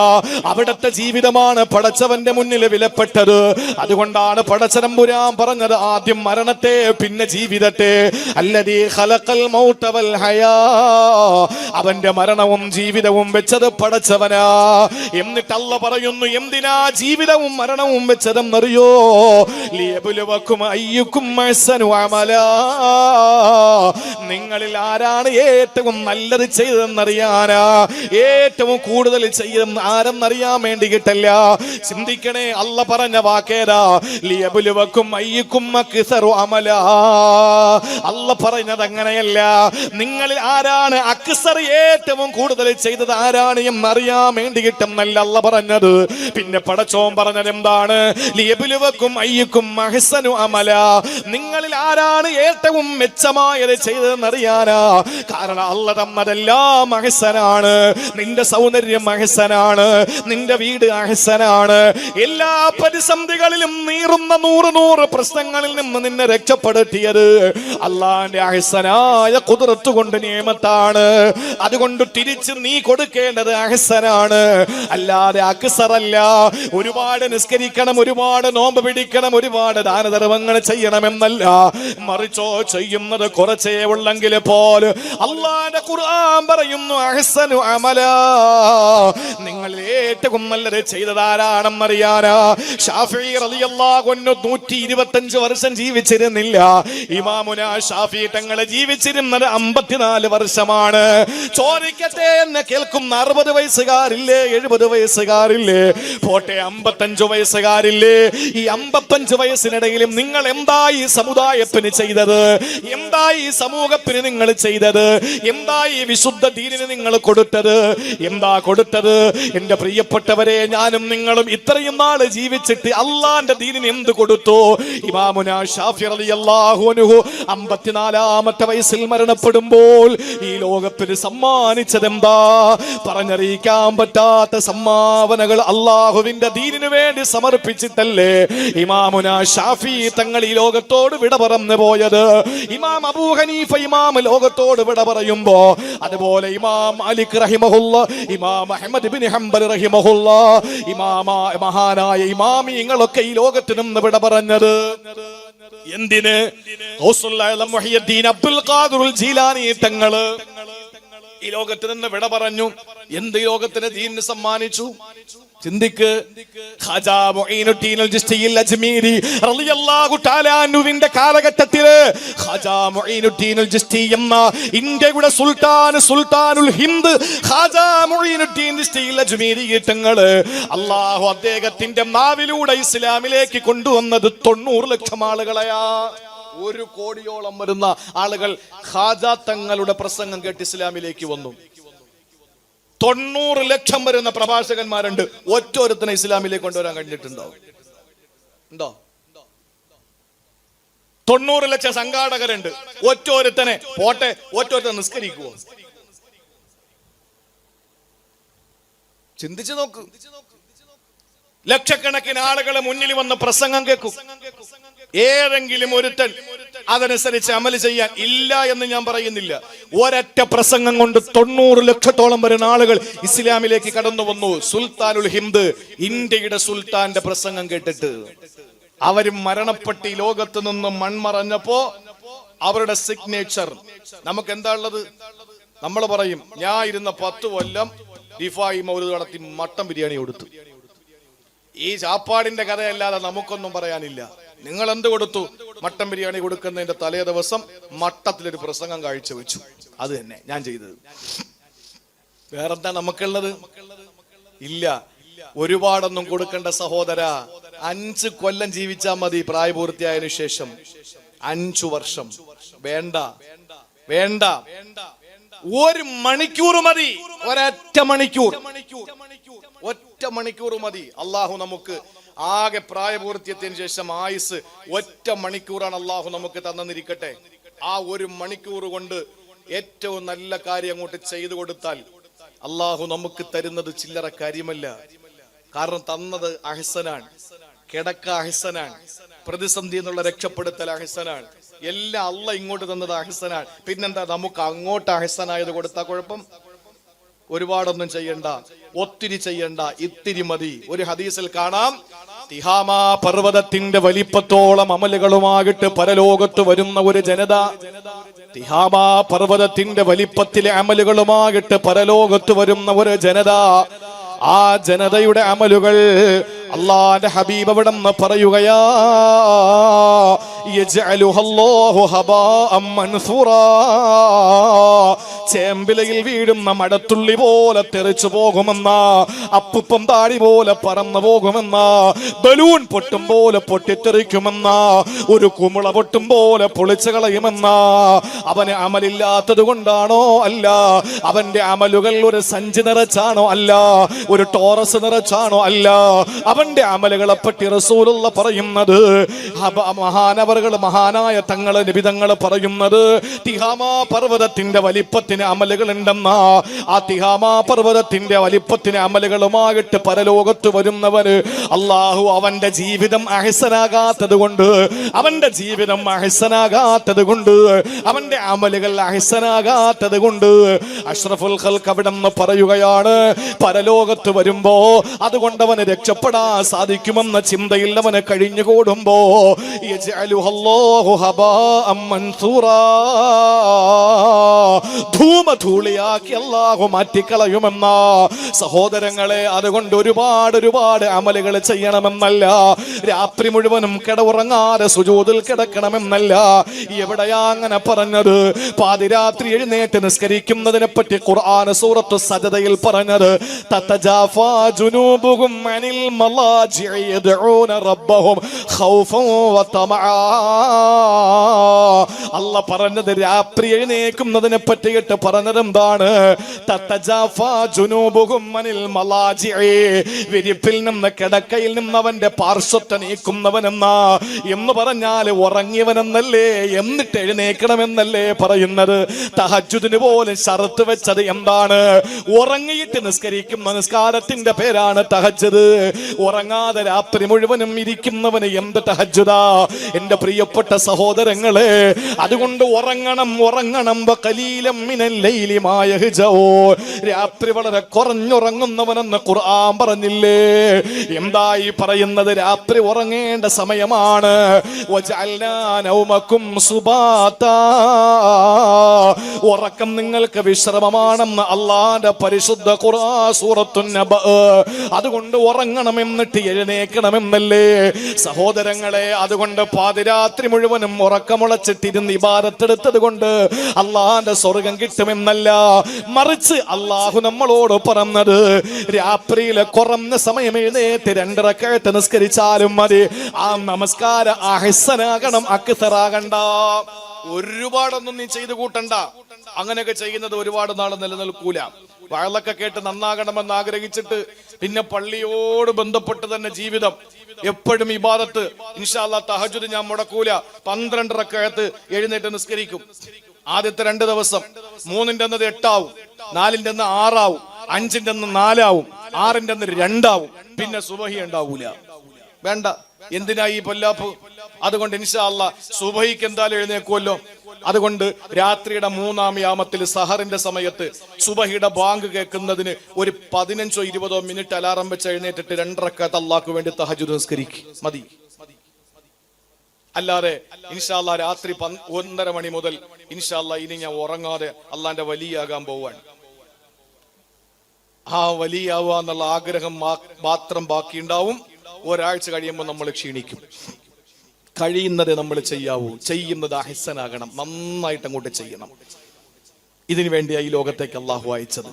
അവിടത്തെ ജീവിതമാണ് പടച്ചവന്റെ മുന്നിൽ വിലപ്പെട്ടത്. അതുകൊണ്ടാണ് പടച്ചതമ്പുരാൻ പറഞ്ഞത് ആദ്യം മരണത്തെ പിന്നെ ജീവിതത്തെ. അല്ലദീ ഖലഖൽ മൗത വൽ ഹയാ. അവന്റെ മരണവും ജീവിതവും വെച്ചത് പടച്ചവനാ. എന്നിട്ട് അല്ലാഹ് പറയുന്നു, എന്തിനാ ജീവിതവും മരണവും വെച്ചതെന്നറിയോ? ലിയബ്ലുവക്കും അയ്യുക്കും അഹ്സനു അമലാ. നിങ്ങളിൽ ആരാണ് ഏറ്റവും നല്ലത് ചെയ്തതെന്നറിയാനാ. ഏറ്റവും കൂടുതൽ ചെയ്തെന്ന് ആരെന്നറിയാൻ വേണ്ടിയിട്ടല്ല. ചിന്തിക്കണേ, അല്ലാഹ് പറഞ്ഞ വാക്കേതാ? ലിയബ്ലുവക്കും അയ്യുക്കും അക്സറു അമലാ. അല്ലാഹ് പറഞ്ഞത് അങ്ങനെയല്ല. നിങ്ങളിൽ ആരാണ് അക്സർ, ഏറ്റവും കൂടുതൽ ചെയ്തത് ആരാണ് എന്നറിയാൻ വേണ്ടിയിട്ടെന്നല്ല അല്ലാഹ് പറഞ്ഞത്. പിന്നെ പടച്ചോൻ പറഞ്ഞത് എന്താണ്? ലിയബ്ലുവക്കും അയ്യുക്കും അഹ്സനു അമലാ. നിങ്ങളിൽ ആരാണ് ഏറ്റവും മെച്ചമായത് ചെയ്തതെന്നറിയാനാ. കാരണം അല്ലാഹ് തന്നതെല്ലാം അഹ്സനാണ്. നിന്റെ സൗന്ദര്യം അഹ്സനാണ്. നിന്റെ വീട് അഹ്സനാണ്. എല്ലാ പ്രതിസന്ധികളിലും നീറുന്ന 100 പ്രശ്നങ്ങളിൽ നിന്ന് നിന്നെ രക്ഷപ്പെടുത്തിയത് അല്ലാഹുവിന്റെ അഹ്സനാ അസീമായ ഖുദ്റത്ത് കൊണ്ട് നിയമത്താണ്. അതുകൊണ്ട് തിരിച്ച് നീ കൊടുക്കേണ്ടത് അഹ്സനാണ്, അല്ലാതെ അക്സറല്ല. ഒരുപാട് നിസ്കരിക്കണം, ഒരുപാട് നോമ്പ് പിടിക്കണം, ഒരുപാട് ദാനധർമ്മങ്ങൾ ചെയ്യണമെന്നല്ല. മറിച്ചോ ചെയ്യുന്നത് കുറച്ചേ ഉള്ളെങ്കിൽ പോലും അല്ലാഹുവിന്റെ ഖുർആൻ പറയുന്നു അഹ്സനു അമലാ, നിങ്ങൾ ഏറ്റവും നല്ലത് ചെയ്തതാരാണെന്നറിയാനാ. ഷാഫിഈ റളിയല്ലാഹു അൻഹു 125 വർഷം ജീവിച്ചിരുന്നില്ല. ഇമാമുന ഷാഫിഈ തങ്ങൾ ജീവിച്ചിരുന്നത് 54 വർഷമാണ്. ചോദിക്കട്ടെ എന്ന് കേൾക്കുന്ന 60 വയസ്സുകാരില്ലേ, 70 വയസ്സുകാരില്ലേ, പോട്ടെ 55 വയസ്സുകാരില്ലേ? ഈ 55 വയസ്സിനിടയിലും നിങ്ങൾ എന്താ ഈ സമുദായത്തിന് ചെയ്തത്? എന്താ ഈ സമൂഹത്തിന് നിങ്ങൾ ചെയ്തത്? എന്താ ഈ വിശുദ്ധ ദീനിന് നിങ്ങൾ കൊടുത്തത്? എന്താ കൊടുത്തത്? എന്റെ പ്രിയപ്പെട്ടവരെ, ഞാനും നിങ്ങളും ഇത്രയും നാള് ജീവിച്ചിട്ട് അള്ളാന്റെ ദീനിന് എന്ത് കൊടുത്തു? ഇമാമുന ഷാഫിഈ റളിയല്ലാഹു അൻഹു 54-ാമത്തെ വയസ്സിൽ മരണപ്പെടുമ്പോൾ ഈ ലോകത്തിന് സമ്മാനിച്ചത് എന്താ? പറഞ്ഞറിയിക്കാൻ പറ്റാത്ത സംഭാവനകൾ അള്ളാഹുവിന്റെ ദീനിനു വേണ്ടി സമർപ്പിച്ചിട്ടല്ലേ ഇമാമുന ഷാഫിഈ തങ്ങൾ ഈ ലോകത്തോട് വിട പറഞ്ഞു പോയത്. ഇമാം അബൂ ഹനീഫ ഇമാം ലോകത്തോട് വിട പറയുമ്പോ, അതുപോലെ ഇമാം മാലിക് റഹിമഹുല്ലാ, ഇമാം അഹ്മദ് ഇബ്നു ഹംബൽ റഹിമഹുല്ലാ, മഹാനായ ഇമാമിങ്ങളൊക്കെ ഈ ലോകത്ത് നിന്ന് വിട പറഞ്ഞത് എന്തിന്? അബ്ദുൽ ഖാദിർ ജീലാനി തങ്ങള് ഈ ലോകത്ത് നിന്ന് വിട പറഞ്ഞു. എന്ത് ലോകത്തിന് ദീനിന് സമ്മാനിച്ചു? ചിന്തിക്ക്. ഖാജാ മുഈനുദ്ദീൻ അൽ ജിസ്തി അൽ അജ്മീരി റളിയല്ലാഹു തആല അൻഹുവിന്റെ കാലഘട്ടത്തിൽ ഖാജാ മുഈനുദ്ദീൻ അൽ ജിസ്തി എന്ന ഇന്ത്യയുടെ സുൽത്താനുൽ ഹിന്ദ് ഖാജാ മുഈനുദ്ദീൻ ജിസ്തി അൽ അജ്മീരി തങ്ങൾ അല്ലാഹു അദ്ദേഹത്തിന്റെ നാവിലൂടെ ഇസ്ലാമിലേക്ക് കൊണ്ടുവന്നത് 90 ലക്ഷം ആളുകളെയാ. 1 കോടിയോളം വരുന്ന ആളുകൾ ഖാജാ തങ്ങളുടെ പ്രസംഗം കേട്ട് ഇസ്ലാമിലേക്ക് വന്നു. 90 ലക്ഷം വരുന്ന പ്രഭാഷകന്മാരുണ്ട്. ഒറ്റൊരുത്തനെ ഇസ്ലാമിലേക്ക് കൊണ്ടുവരാൻ കഴിഞ്ഞിട്ടുണ്ടോ? ഉണ്ടോ? 90 ലക്ഷം സംഘാടകരുണ്ട്. ഒറ്റൊരുത്തനെ പോട്ടെ, ഒറ്റൊരുത്തനെ നിസ്കരിക്കുവോ? ചിന്തിച്ചു നോക്ക്. ലക്ഷക്കണക്കിന് ആളുകൾ മുന്നിൽ വന്ന് പ്രസംഗം കേൾക്കും. ഏതെങ്കിലും ഒരുത്തൻ അതനുസരിച്ച് അമല് ചെയ്യാൻ ഇല്ല എന്ന് ഞാൻ പറയുന്നില്ല. ഒരൊറ്റ പ്രസംഗം കൊണ്ട് 90 ലക്ഷത്തോളം വരുന്ന ആളുകൾ ഇസ്ലാമിലേക്ക് കടന്നു വന്നു. സുൽത്താനുൽ ഹിന്ദ്, ഇന്ത്യയുടെ സുൽത്താന്റെ പ്രസംഗം കേട്ടിട്ട് അവരും മരണപ്പെട്ട് ഈ ലോകത്ത് നിന്ന് മൺമറഞ്ഞപ്പോ അവരുടെ സിഗ്നേച്ചർ നമുക്ക് എന്താ ഉള്ളത്? നമ്മൾ പറയും, ഞാൻ ഇരുന്ന 10 കൊല്ലം ദിഫായി മൗലിദ് നടത്തി മട്ടൻ ബിരിയാണി കൊടുത്തു. ഈ ചാപ്പാടിന്റെ കഥയല്ലാതെ നമുക്കൊന്നും പറയാനില്ല. നിങ്ങൾ എന്ത് കൊടുത്തു? മട്ടൻ ബിരിയാണി കൊടുക്കുന്നതിന്റെ തലേ ദിവസം മട്ടത്തിലൊരു പ്രസംഗം കാഴ്ചവെച്ചു. അത് തന്നെ ഞാൻ ചെയ്തത്. വേറെന്താ നമുക്കുള്ളത്? ഇല്ല. ഒരുപാടൊന്നും കൊടുക്കേണ്ട സഹോദര. 5 കൊല്ലം ജീവിച്ചാ മതി പ്രായപൂർത്തിയായതിനു ശേഷം. 5 വർഷം വേണ്ട, വേണ്ട. 1 മണിക്കൂർ മതി. ഒരൊറ്റ മണിക്കൂർ, ഒറ്റ മണിക്കൂർ മതി. അള്ളാഹു നമുക്ക് ആകെ പ്രായപൂർത്തിയത്തിന് ശേഷം ആയുസ് 1 മണിക്കൂറാണ് അള്ളാഹു നമുക്ക് തന്നിരിക്കട്ടെ. ആ 1 മണിക്കൂർ കൊണ്ട് ഏറ്റവും നല്ല കാര്യം അങ്ങോട്ട് ചെയ്തു കൊടുത്താൽ അള്ളാഹു നമുക്ക് തരുന്നത് ചില്ലറ കാര്യമല്ല. കാരണം തന്നത് അഹ്സനാണ്, കിടക്ക അഹ്സനാണ്, പ്രതിസന്ധി എന്നുള്ള രക്ഷപ്പെടുത്തൽ അഹ്സനാണ്, എല്ലാം അള്ള ഇങ്ങോട്ട് തന്നത് അഹ്സനാണ്. പിന്നെന്താ നമുക്ക് അങ്ങോട്ട് അഹ്സനായത് കൊടുത്താ കുഴപ്പം? ഒരുപാടൊന്നും ചെയ്യണ്ട, ഒത്തിരി ചെയ്യണ്ട, ഇത്തിരി മതി. ഒരു ഹദീസിൽ കാണാം, തിഹാമാ പർവ്വതത്തിന്റെ വലിപ്പത്തോളം അമലുകളുമായിട്ട് പരലോകത്ത് വരുന്ന ഒരു ജനത, തിഹാമാ പർവ്വതത്തിന്റെ വലിപ്പത്തിലെ അമലുകളുമായിട്ട് പരലോകത്ത് വരുന്ന ഒരു ജനത, ആ ജനതയുടെ അമലുകൾ അല്ലാഹുവിന്റെ ഹബീബ് അവിടെ പറയുകയാ, യജ്അലുഹല്ലാഹു ഹബാഅൻ മൻസൂറാ, ചേമ്പിലയിൽ വീഴുന്ന മടത്തുള്ളി പോലെ തെറിച്ചു പോകുമെന്ന, അപ്പുപ്പം താടി പോലെ പറന്നു പോകുമെന്ന, ബലൂൺ പൊട്ടും പോലെ പൊട്ടിത്തെറിക്കുമെന്ന, ഒരു കുമിള പൊട്ടും പോലെ പൊളിച്ചു കളയുമെന്ന. അവന് അമലില്ലാത്തത് കൊണ്ടാണോ? അല്ല. അവന്റെ അമലുകൾ ഒരു സഞ്ചി നിറച്ചാണോ? അല്ല. ഒരു ടോറസ് നിറച്ചാണോ? അല്ല. അവന്റെ അമലുകളെ പറ്റി റസൂലുള്ള പറയുന്നത്, മഹാനവറുകൾ, മഹാനായ തങ്ങള്, നിബിതങ്ങള് പറയുന്നത്, തിഹാമാ പർവ്വതത്തിന്റെ വലിപ്പത്തിന് വലിപ്പത്തിന് അമലുകൾ ഉണ്ടെന്ന ആ തിഹാമാ പർവ്വതത്തിന്റെ വലിപ്പത്തിന് അമലുകളുമായിട്ട് പരലോകത്ത് വരുന്നവന് അള്ളാഹു അവന്റെ ജീവിതം അഹ്സനാകാത്തത് കൊണ്ട്, അവന്റെ ജീവിതം അഹ്സനാകാത്തത് കൊണ്ട്, അവന്റെ അമലുകൾ അഹ്സനാകാത്തത് കൊണ്ട് അഷ്റഫുൽ ഖൽഖ് അവിടെ നിന്ന് പറയുകയാണ്, പരലോകത്ത് വരുമ്പോ അതുകൊണ്ട് അവന് രക്ഷപ്പെടാൻ സാധിക്കുമെന്ന ചിന്തയിൽ അവന് കഴിഞ്ഞുകൂടുമ്പോ യജ്അലുഹല്ലാഹു ഹബാഅം മൻസൂറാ, ധൂമധൂളിയാക്കി അല്ലാഹു മാറ്റിക്കളയുമെന്ന. സഹോദരങ്ങളെ, അതുകൊണ്ട് ഒരുപാട് അമലുകൾ ചെയ്യണമെന്നല്ല, രാത്രി മുഴുവനും കിടന്നുറങ്ങാതെ സുജൂദിൽ കിടക്കണമെന്നല്ല. എവിടെയാ അങ്ങനെ പറഞ്ഞത്? പാതിരാത്രി എഴുന്നേറ്റ് നിസ്കരിക്കുന്നതിനെ പറ്റി ഖുർആൻ സൂറത്തു സജദയിൽ പറഞ്ഞത്, തതജാഫാ ജുനൂബുഹും അനിൽ മലാജിഇ യദ്ഊന റബ്ബഹും ഖൗഫൻ വതമആ. അല്ലാഹ് പറഞ്ഞത് രാത്രി എഴുന്നേൽക്കുന്നതിനെ പറ്റിയിട്ട് പറഞ്ഞത് എന്താണ്? തതജാഫാ ജുനൂബുഹും അനിൽ മലാജിഇ, വിരിപ്പിൽ നിന്ന് കിടക്കയിൽ നിന്ന് അവന്റെ പാർശ്വത്തെ നീക്കുന്നവനെന്ന എന്ന് പറഞ്ഞാൽ ഉറങ്ങിയവനെന്നല്ലേ, എന്നിട്ട് എഴുന്നേക്കണമെന്നല്ലേ പറയുന്നത്. തഹജ്ജുദിന് പോലും ഷർത്ത് വെച്ചത് എന്താണ്? ഉറങ്ങിയിട്ട് നിസ്കരിക്കുന്ന നിസ്കാരത്തിന്റെ പേരാണ് തഹജ്ജുദ്. ഉറങ്ങാതെ രാത്രി മുഴുവനും ഇരിക്കുന്നവന് എന്ത് തഹജ്ജുദാ? എന്റെ പ്രിയപ്പെട്ട സഹോദരങ്ങളെ, അതുകൊണ്ട് ഉറങ്ങണം. വഖലീലം മിനൽ ലൈലി മാ യഹ്ജഊൻ, രാത്രി വളരെ കുറഞ്ഞുറങ്ങുന്നവനെന്ന് ഖുർആൻ പറഞ്ഞില്ലേ? എന്തായി പറയുന്നത്? രാത്രി ഉറങ്ങേണ്ട സമയമാണ്. വജഅൽനാ നൗമകും സുബാതാ, ഉറക്കം നിങ്ങൾക്ക് വിശ്രമമാണെന്ന് അല്ലാഹുവിന്റെ പരിശുദ്ധ ഖുർആൻ സൂറത്തുൻ നബ. അതുകൊണ്ട് ഉറങ്ങണം, എന്നിട്ട് എഴുന്നേൽക്കണമെന്നല്ലേ സഹോദരങ്ങളെ. അതുകൊണ്ട് പാതിരാത്രി മുഴുവനും ഉറക്കമുളച്ചിട്ടിരുന്ന് ഇബാദത്തെടുത്തത് കൊണ്ട് അല്ലാഹുവിന്റെ സ്വർഗം കിട്ടുമെന്നല്ല, മറിച്ച് അല്ലാഹു നമ്മളോട് പറഞ്ഞത് രാത്രിയിലെ കുറഞ്ഞ സമയം എഴുന്നേറ്റ് 2 റക്അത്ത് നിസ്കരിച്ചാലും മതി. ആ നമസ്കാരം അഹ്സനാകണം, അക്തറാകണ്ട. ഒരുപാടൊന്നും നീ ചെയ്തു കൂട്ടണ്ട. അങ്ങനെയൊക്കെ ചെയ്യുന്നത് ഒരുപാട് നാൾ നിലനിൽക്കൂല. വയലൊക്കെ കേട്ട് നന്നാകണമെന്ന് ആഗ്രഹിച്ചിട്ട് പിന്നെ പള്ളിയോട് ബന്ധപ്പെട്ട് തന്നെ ജീവിതം, എപ്പോഴും ഇബാദത്ത്. ഇൻഷാ അല്ലാഹ് തഹജ്ജുദ് ഞാൻ മുടക്കൂല, 12 റക്അത്ത് എഴുന്നേറ്റ് നിസ്കരിക്കും. ആദ്യത്തെ 2 ദിവസം 3ന്റെ അന്ന് 8 ആവും, 4ന്റെ അന്ന് 6 ആവും, 5ന്റെ അന്ന് 4 ആവും, 6ന്റെ അന്ന് 2 ആവും. പിന്നെ സുബഹി ഉണ്ടാവൂല. വേണ്ട, എന്തിനാ ഈ പൊല്ലാപ്പ്? അതുകൊണ്ട് ഇൻഷാ അല്ലാഹ് സുബഹിക്ക് എന്തായാലും എഴുന്നേക്കുമല്ലോ. അതുകൊണ്ട് രാത്രിയുടെ 3-ാം യാമത്തിൽ സഹറിന്റെ സമയത്ത് സുബഹിയുടെ ബാങ്ക് കേൾക്കുന്നതിന് ഒരു 15-20 മിനിറ്റ് അലാറം വെച്ച് എഴുന്നേറ്റിട്ട് 2 റക്അത്ത് അല്ലാഹുവിന് വേണ്ടി തഹജ്ജുദ് നിസ്കരിക്ക്, മതി. അല്ലാതെ ഇൻഷാ അല്ലാഹ് രാത്രി 1:30 മണി മുതൽ ഇൻഷാ അല്ലാഹ് ഇനി ഞാൻ ഉറങ്ങാതെ അള്ളാന്റെ വലിയാകാൻ പോവാൻ, ആ വലിയാവുക എന്നുള്ള ആഗ്രഹം മാത്രം ബാക്കിയുണ്ടാവും. ഒരാഴ്ച കഴിയുമ്പോൾ നമ്മൾ ക്ഷീണിക്കും. കഴിയുന്നത് നമ്മൾ ചെയ്യാവൂ, ചെയ്യുന്നത് അഹ്സനാകണം, നന്നായിട്ട് അങ്ങോട്ട് ചെയ്യണം. ഇതിനു വേണ്ടിയാ ഈ ലോകത്തേക്ക് അള്ളാഹു അയച്ചത്.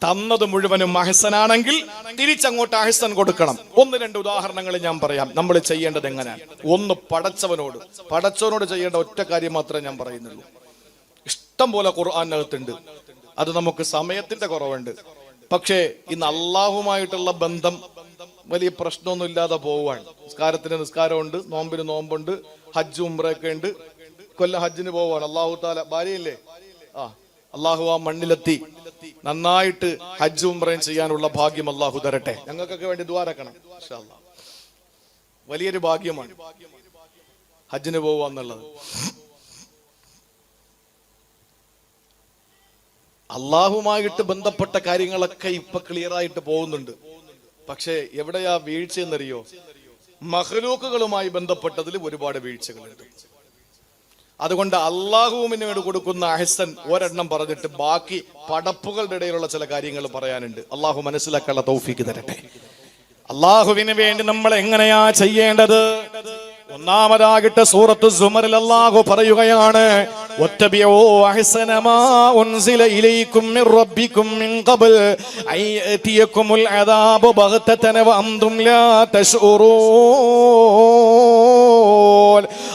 തന്നത് മുഴുവനും അഹ്സനാണെങ്കിൽ തിരിച്ചങ്ങോട്ട് അഹ്സൻ കൊടുക്കണം. 1-2 ഉദാഹരണങ്ങൾ ഞാൻ പറയാം നമ്മൾ ചെയ്യേണ്ടത് എങ്ങനെയാണ്. ഒന്ന്, പടച്ചവനോട് ചെയ്യേണ്ട ഒറ്റ കാര്യം മാത്രമേ ഞാൻ പറയുന്നുള്ളൂ. ഇഷ്ടം പോലെ ഖുർആനകത്തുണ്ട്, അത് നമുക്ക് സമയത്തിന്റെ കുറവുണ്ട്. പക്ഷേ ഇന്ന് അള്ളാഹുമായിട്ടുള്ള ബന്ധം വലിയ പ്രശ്നമൊന്നും ഇല്ലാതെ പോവാണ്. നിസ്കാരത്തിന് നിസ്കാരമുണ്ട്, നോമ്പിന് നോമ്പുണ്ട്, ഹജ്ജ് ഉംറയൊക്കെ ഉണ്ട്. കൊല്ലം ഹജ്ജിന് പോവാണ്. അള്ളാഹു താല ഭാര്യയില്ലേ, അള്ളാഹു ആ മണ്ണിലെത്തി നന്നായിട്ട് ഹജ്ജ് ഉംറയും ചെയ്യാനുള്ള ഭാഗ്യം അള്ളാഹു തരട്ടെ. ഞങ്ങൾക്കൊക്കെ വേണ്ടി ദുആരക്കണം. ഇൻഷാ അല്ലാഹ് വലിയൊരു ഭാഗ്യമാണ് ഹജ്ജിന് പോവുക എന്നുള്ളത്. അള്ളാഹുമായിട്ട് ബന്ധപ്പെട്ട കാര്യങ്ങളൊക്കെ ഇപ്പൊ ക്ലിയർ ആയിട്ട് പോകുന്നുണ്ട്. പക്ഷേ എവിടെയാ വീഴ്ചയെന്നറിയോ? മഖ്ലൂക്കുകളുമായി ബന്ധപ്പെട്ടതിൽ ഒരുപാട് വീഴ്ചകളുണ്ട്. അതുകൊണ്ട് അള്ളാഹുവിനോട് കൊടുക്കുന്ന അഹ്സൻ ഒരെണ്ണം പറഞ്ഞിട്ട് ബാക്കി പടപ്പുകളുടെ ഇടയിലുള്ള ചില കാര്യങ്ങൾ പറയാനുണ്ട്. അള്ളാഹു മനസ്സിലാക്കാനുള്ള തൗഫീക്ക് തരട്ടെ. അള്ളാഹുവിന് വേണ്ടി നമ്മൾ എങ്ങനെയാ ചെയ്യേണ്ടത്? ഒന്നാമതായിട്ട് സൂറത്തു സുമറിൽ അല്ലാഹു പറയുകയാണ്, വത്തബിഊ അഹ്സന മാ ഉൻസില ഇലൈക്കും മിർ റബ്ബിക്കും മിൻ ഖബൽ അൻ യഅതിയകുമുൽ അദാബു ബഗ്തതൻ വഅൻതും ലാ തശ്ഉറൂൻ.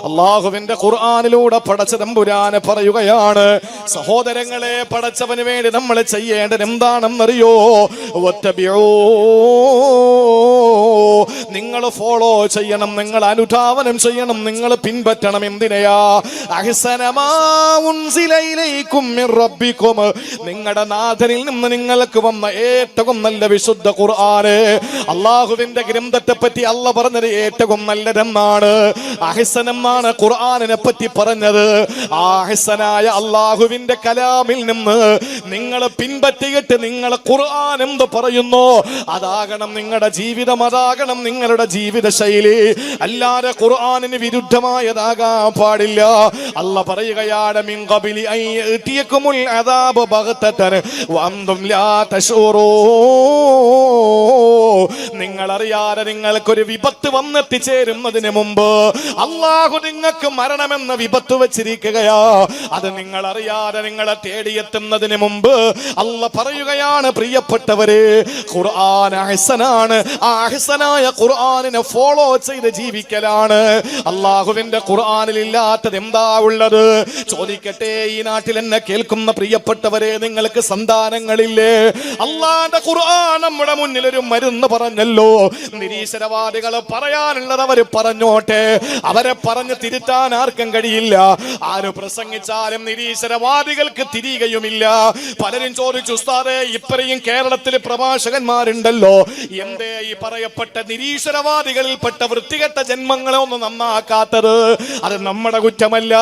അല്ലാഹുവിന്റെ ഖുർആനിലൂടെ പടച്ച തമ്പുരാൻ പറയുകയാണ്, സഹോദരങ്ങളെ, പടച്ചവന് വേണ്ടി നമ്മൾ ചെയ്യേണ്ടത് എന്താണെന്നറിയോ? വത്തബിഊ, നിങ്ങൾ ഫോളോ ചെയ്യണം, നിങ്ങൾ അനുധാവനം ചെയ്യണം, നിങ്ങൾ പിൻപറ്റണം. എന്തിനെയാ? അഹ്സനമാ ഉൻസില ഇലൈക്കും മിർ റബ്ബിക്കും, നിങ്ങളുടെ നാഥനിൽ നിന്ന് നിങ്ങൾക്ക് വന്ന ഏറ്റവും നല്ല വിശുദ്ധ ഖുർആന്. അള്ളാഹുവിന്റെ ഗ്രന്ഥത്തെ പറ്റി അല്ല പറഞ്ഞത് ഏറ്റവും നല്ലതെന്നാണ്. അഹ്സനെന്നാണ് ഖുർആനിനെ പറ്റി പറഞ്ഞത്. ആ അഹ്സനായ അള്ളാഹുവിന്റെ കലാമിൽ നിന്ന് നിങ്ങൾ പിൻപറ്റിയിട്ട് നിങ്ങൾ ഖുർആൻ എന്ത് പറയുന്നു അതാകണം നിങ്ങളുടെ ജീവിതം, അതാകണം നിങ്ങളുടെ ജീവിത ശൈലി. അല്ലാതെ ഖുർആനിന് വിരുദ്ധമായതാകാൻ പാടില്ല. അല്ല പറയുകയാണ്, മിൻ ഖബലി അൻ യഅതിയകുമുൽ അദാബു ബഗ്തതൻ വഅൻതും ലാ തശൂറൂൻ, നിങ്ങൾ അറിയാതെ നിങ്ങൾക്കൊരു വിപത്ത് വന്നെത്തിച്ചേരുന്നതിന് മുമ്പ് അള്ളാഹു നിങ്ങൾക്ക് മരണമെന്ന വിപത്ത് വെച്ചിരിക്കുകയാ. അത് നിങ്ങൾ അറിയാതെ നിങ്ങളെ തേടിയെത്തുന്നതിന് മുമ്പ് അല്ല പറയുകയാണ്, പ്രിയപ്പെട്ടവരെ, ഖുർആൻ അഹ്സനാണ്. ആ അഹ്സനായ ഖുർആനിനെ ഫോളോ ചെയ്ത് ജീവിക്കലാണ്. അള്ളാഹുവിന്റെ ഖുർആനിൽ ഇല്ലാത്തത് എന്താ ഉള്ളത്? ചോദിക്കട്ടെ, ഈ നാട്ടിൽ എന്നെ കേൾക്കുന്ന പ്രിയപ്പെട്ടവരെ, നിങ്ങൾക്ക് സന്താനങ്ങളില്ലേ? അള്ളാന്റെ ഖുർആൻ നമ്മുടെ മുന്നിൽ ഒരു മരുന്ന് പറഞ്ഞല്ലോ. നിരീശ്വരവാദികൾ പറയാനുള്ളത് അവര് പറഞ്ഞോട്ടെ, അവരെ പറഞ്ഞു തിരുത്താൻ ആർക്കും കഴിയില്ല. ആര് പ്രസംഗിച്ചാലും നിരീശ്വരവാദികൾക്ക് തിരികെയുമില്ല. പലരും ചോദിച്ചു, ഉസ്താദേ, ഇത്രയും കേരളത്തിൽ പ്രഭാഷകന്മാരുണ്ടല്ലോ, എന്തേ ഈ പറയപ്പെട്ട നിരീശ്വരവാദികളിൽപ്പെട്ട വൃത്തികെട്ട ജന്മങ്ങളെ ഒന്ന് നന്നാക്കാത്തത്? അത് നമ്മുടെ കുറ്റമല്ല.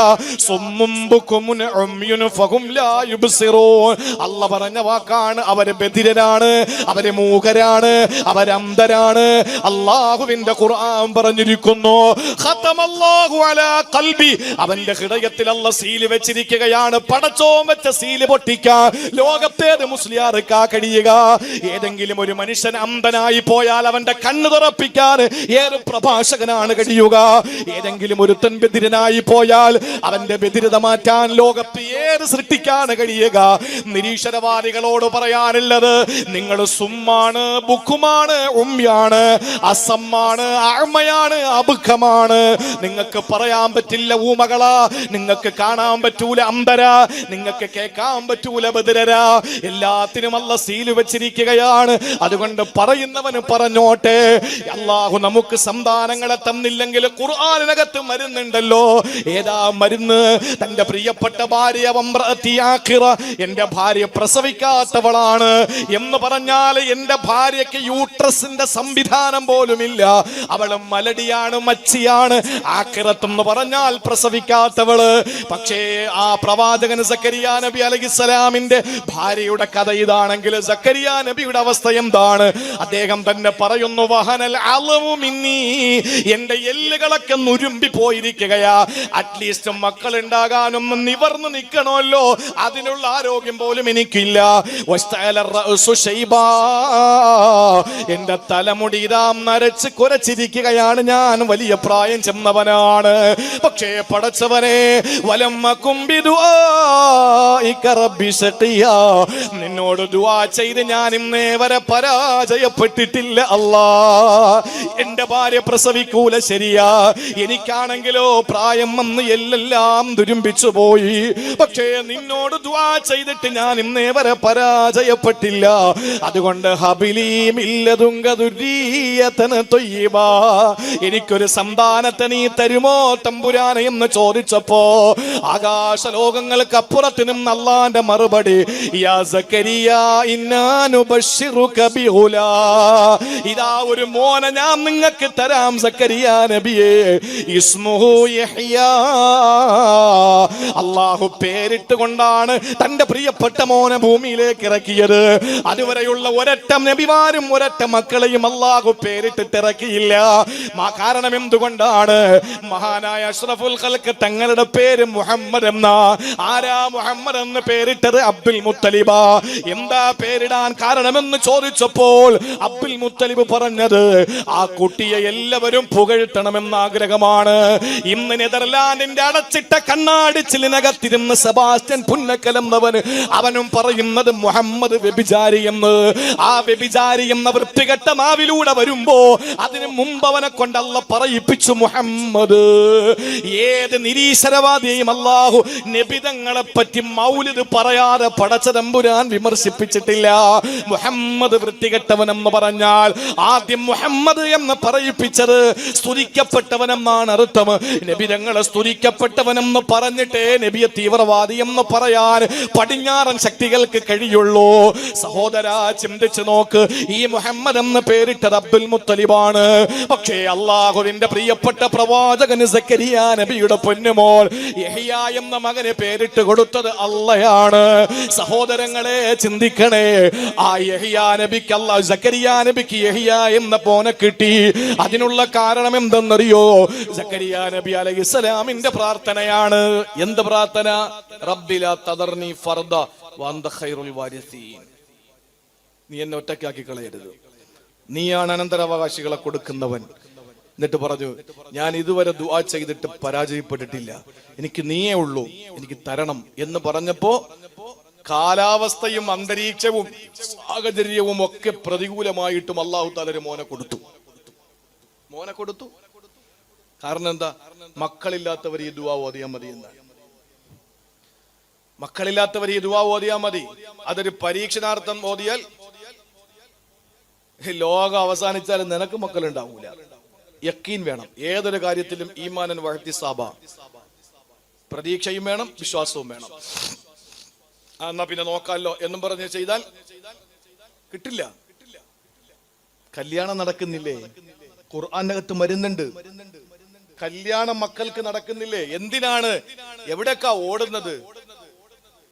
അല്ല പറഞ്ഞ വാക്കാണ്. അവര് ബധിരരാണ്, അവര് മൂകരാണ്, അവരന്ധരാണ്. അള്ളാഹുവിന്റെ ഖുർആൻ പറഞ്ഞിരിക്കുന്നു, ഖതമല്ലാഹു അലാ ഖൽബി, അവന്റെ ഹൃദയത്തിൽ അല്ല സീല് വെച്ചിരിക്കുകയാണ്. പടച്ചോൻ വെച്ച സീല് പൊട്ടിക്കാൻ ലോകത്തേത് മുസ്ലിയാർക്കാ കഴിയുക? ഏതെങ്കിലും ഒരു മനുഷ്യൻ അന്ധനായി പോയാൽ അവന്റെ കണ്ണ് തുറപ്പിക്കാൻ ഏത് പ്രഭാഷകനാണ് കഴിയുക? ഏതെങ്കിലും ഒരുത്തൻ ബധിരനായി പോയാൽ അവന്റെ ബധിരത മാറ്റാൻ ലോകത്ത് ഏത് സൃഷ്ടിക്കാണ് കഴിയുക? നിരീശ്വരവാദികളോട് പറയാനുള്ളത്, നിങ്ങൾ സുമ്മാണ്, ബുക്കുമാണ്, ഉമ്യാണ്, അസമ്മാണ്, അഅ്മയാണ്, അബുഖമാണ്. നിങ്ങൾക്ക് പറയാൻ പറ്റില്ല ഊമകളാ, നിങ്ങൾക്ക് കാണാൻ പറ്റൂല അന്ധരാ, നിങ്ങൾക്ക് കേൾക്കാൻ പറ്റൂല ബധിരരാ. എല്ലാത്തിനും അല്ല സീല് വെച്ചിരിക്കുകയാണ്. അതുകൊണ്ട് പറയുന്നവന് പറഞ്ഞോട്ടെ. അള്ളാഹു നമുക്ക് സന്താനങ്ങളെ തന്നില്ലെങ്കിൽ ഖുർആനിനകത്ത് മരുന്നുണ്ടല്ലോ. ഏതാ മരുന്ന്? തന്റെ പ്രിയപ്പെട്ട ഭാര്യ, എന്റെ ഭാര്യ പ്രസവിക്കാത്തവളാണ് എന്ന് പറഞ്ഞാൽ എന്റെ ഭാര്യയ്ക്ക് യൂട്രസിന്റെ സംവിധാനം പോലുമില്ല, അവള് മലടിയാണ്, മച്ചിയാണ്. ആഖിറത്ത് എന്ന് പറഞ്ഞാൽ പ്രസവിക്കാത്തവള്. പക്ഷേ ആ പ്രവാചകൻ സക്കരിയ നബി അലൈഹിസ്സലാമിന്റെ ഭാര്യയുടെ കഥ ഇതാണെങ്കിൽ സക്കരിയ നബിയുടെ അവസ്ഥ എന്താണ്? അദ്ദേഹം തന്നെ പറയുന്നു, വഹനൽ അളവു മിന്നി, എന്റെ എല്ലുകളൊക്കെ നുരുമ്പി പോയിരിക്കുകയാ. അറ്റ്ലീസ്റ്റ് മക്കൾ ഉണ്ടാകാനൊന്നും നിവർന്ന് നിൽക്കണമല്ലോ, അതിനുള്ള ആരോഗ്യം പോലും എനിക്കില്ല. എന്റെ തലമുടി ഇതാ നരച്ച് കുരച്ചിരിക്കുകയാണ്. ഞാൻ വലിയ പ്രായം ചെന്നവനാണ്. പക്ഷേ പടച്ചവനെ, നിന്നോട് ദുആ ചെയ്ത് ഞാൻ ഇന്നേ വരെ പരാജയപ്പെട്ടിട്ടില്ല അല്ലാ. എന്റെ ഭാര്യ പ്രസവിക്കൂല, ശരിയാ, എനിക്കാണെങ്കിലോ പ്രായം വന്ന് എല്ലാം ദുരുമ്പിച്ചു പോയി. പക്ഷേ നിന്നോട് ദുആ ചെയ്തിട്ട് ഞാൻ ഇന്നേ വരെ പരാജയപ്പെട്ടില്ല. അതുകൊണ്ട് എനിക്കൊരു സന്താനത്തെ നീ തരുമോ തമ്പുരാനെ എന്ന് ചോദിച്ചപ്പോ ആകാശ ലോകങ്ങൾക്ക് അപ്പുറത്തിനും അല്ലാന്റെ മറുപടി, യാ സക്കരിയ ഇന്നാ നുബശ്ശിറുക ബിഗുലാ, ഇതാ ഒരു മോനെ ഞാൻ നിങ്ങൾക്ക് തരാം സക്കരിയ നബിയേ, ഇസ്മുഹു യഹ്യാ. അല്ലാഹു പേരിട്ടുകൊണ്ടാണ് തന്റെ പ്രിയപ്പെട്ട മോനെ ഭൂമിയിലേക്ക് ഇറക്കിയത്. അതുവരെയുള്ള ഒരൊറ്റ നബിമാരും ഒരൊറ്റ മക്കളെയും അല്ലാഹു പേരിട്ടിട്ട് ഇറക്കിയില്ല. കാരണം എന്തുകൊണ്ടാണ്? മഹാനായ അഷ്റഫുൽ ഖൽഖ് തങ്ങളുടെ പേര് മുഹമ്മദ് എന്ന. ആരാ മുഹമ്മദ് എന്ന് പേരിട്ടത്? അബ്ദുൽ മുത്തലിബ. എന്താ പേരിടാൻ കാരണമെന്ന് ചോദിച്ചപ്പോൾ അബ്ദുൽ മുത്തലിബ് പറഞ്ഞത്, ആ കുട്ടിയെ എല്ലാവരും പുകഴ്ത്തണമെന്ന ആഗ്രഹമാണ്. ഇന്ന് നെതർലാൻഡിന്റെ അടച്ചിട്ട കണ്ണാടിച്ചിലിനകത്തിരുന്ന് സഭ സെബാസ്റ്റ്യൻ പുന്നക്കലെന്നവൻ, അവനും പറയുന്നത് മുഹമ്മദ് വ്യഭിചാരി എന്ന്. ആ വ്യഭിചാരി എന്ന വൃത്തികെട്ട നാവിലൂടെ വരുമ്പോ അതിനു മുമ്പ് അവനെ കൊണ്ട് അല്ലാഹു പറയിപ്പിച്ചു മുഹമ്മദ്. ഏത് നിരീശ്വരവാദിയെയും അല്ലാഹു നബിതങ്ങളെ പറ്റി മൗലിദ് പറയാതെ പടച്ച തമ്പുരാൻ വിമർശിപ്പിച്ചിട്ടില്ല. മുഹമ്മദ് വൃത്തികെട്ടവനെന്ന് പറഞ്ഞാൽ ആദ്യം മുഹമ്മദ് എന്ന് പറയിപ്പിച്ചത് സ്തുതിക്കപ്പെട്ടവനെന്നാണ് അർത്ഥം. നബിതങ്ങളെ സ്തുതിക്കപ്പെട്ടവനെന്ന് പറഞ്ഞിട്ടേ നബിയെ തീവ്രവാദി എന്ന് പറയാൻ പടിഞ്ഞാറൻ ശക്തികൾക്ക് കഴിയുള്ളൂ. സഹോദരാ, ചിന്തിച്ചു നോക്ക്. ഈ മുഹമ്മദ് എന്ന് പേരിട്ടത് അബ്ദുൽ മുത്തലിബാണ്. പക്ഷേ അള്ളാഹുവിന്റെ പ്രിയപ്പെട്ട പ്രവാചകന് സക്കരിയ നബിയുടെ പൊന്നുമോൾ യഹ്യ എന്ന മകന് പേരിട്ട് കൊടുത്തത് അള്ളയാണ്. സഹോദരങ്ങളെ ചിന്തിക്കണേ. ആ യഹ്യ നബിക്ക് അല്ലാഹു സക്കരിയ നബിക്ക് യഹ്യ എന്ന മോനെ കിട്ടി. അതിനുള്ള കാരണം എന്തെന്നറിയോ? സക്കരിയ നബി അലൈഹിസ്സലാമിന്റെ പ്രാർത്ഥനയാണ്. എന്ത് പ്രാർത്ഥന? റബ്ബി ലാ തദർനി ഫർദ വഅന്ത ഖൈറുൽ വാരിസീൻ. നീ എന്നെ ഒറ്റയ്ക്കാക്കി കളയരുത്, നീയാണ് അനന്തരാവകാശികളെ കൊടുക്കുന്നവൻ. എന്നിട്ട് പറഞ്ഞു, ഞാൻ ഇതുവരെ ദുആ ചെയ്തിട്ട് പരാജയപ്പെട്ടിട്ടില്ല, എനിക്ക് നീയേ ഉള്ളൂ, എനിക്ക് തരണം എന്ന് പറഞ്ഞപ്പോ കാലാവസ്ഥയും അന്തരീക്ഷവും സാഹചര്യവും ഒക്കെ പ്രതികൂലമായിട്ടും അല്ലാഹു തആല ഒരു മോനെ കൊടുത്തു. കാരണം എന്താ? മക്കളില്ലാത്തവർ ഈ ദുആ ഓതിയാൽ മതി എന്നാണ്. മക്കളില്ലാത്തവർ ഈ ദുആ ഓതിയാൽ മതി. അതൊരു പരീക്ഷണാർത്ഥം ഓതിയാൽ ലോകം അവസാനിച്ചാലും നിനക്ക് മക്കളുണ്ടാവൂല. യക്കീൻ വേണം. ഏതൊരു കാര്യത്തിലും ഈമാനൻ വഹ്തിസാബ, പ്രതീക്ഷയും വേണം, വിശ്വാസവും വേണം. എന്നാ പിന്നെ നോക്കാമല്ലോ എന്നും പറഞ്ഞ് ചെയ്താൽ കിട്ടില്ല. കല്യാണം നടക്കുന്നില്ലേ? ഖുർആനകത്ത് മരുന്നുണ്ട്. കല്യാണം മക്കൾക്ക് നടക്കുന്നില്ലേ? എന്തിനാണ്? എവിടേക്കാ ഓടുന്നത്?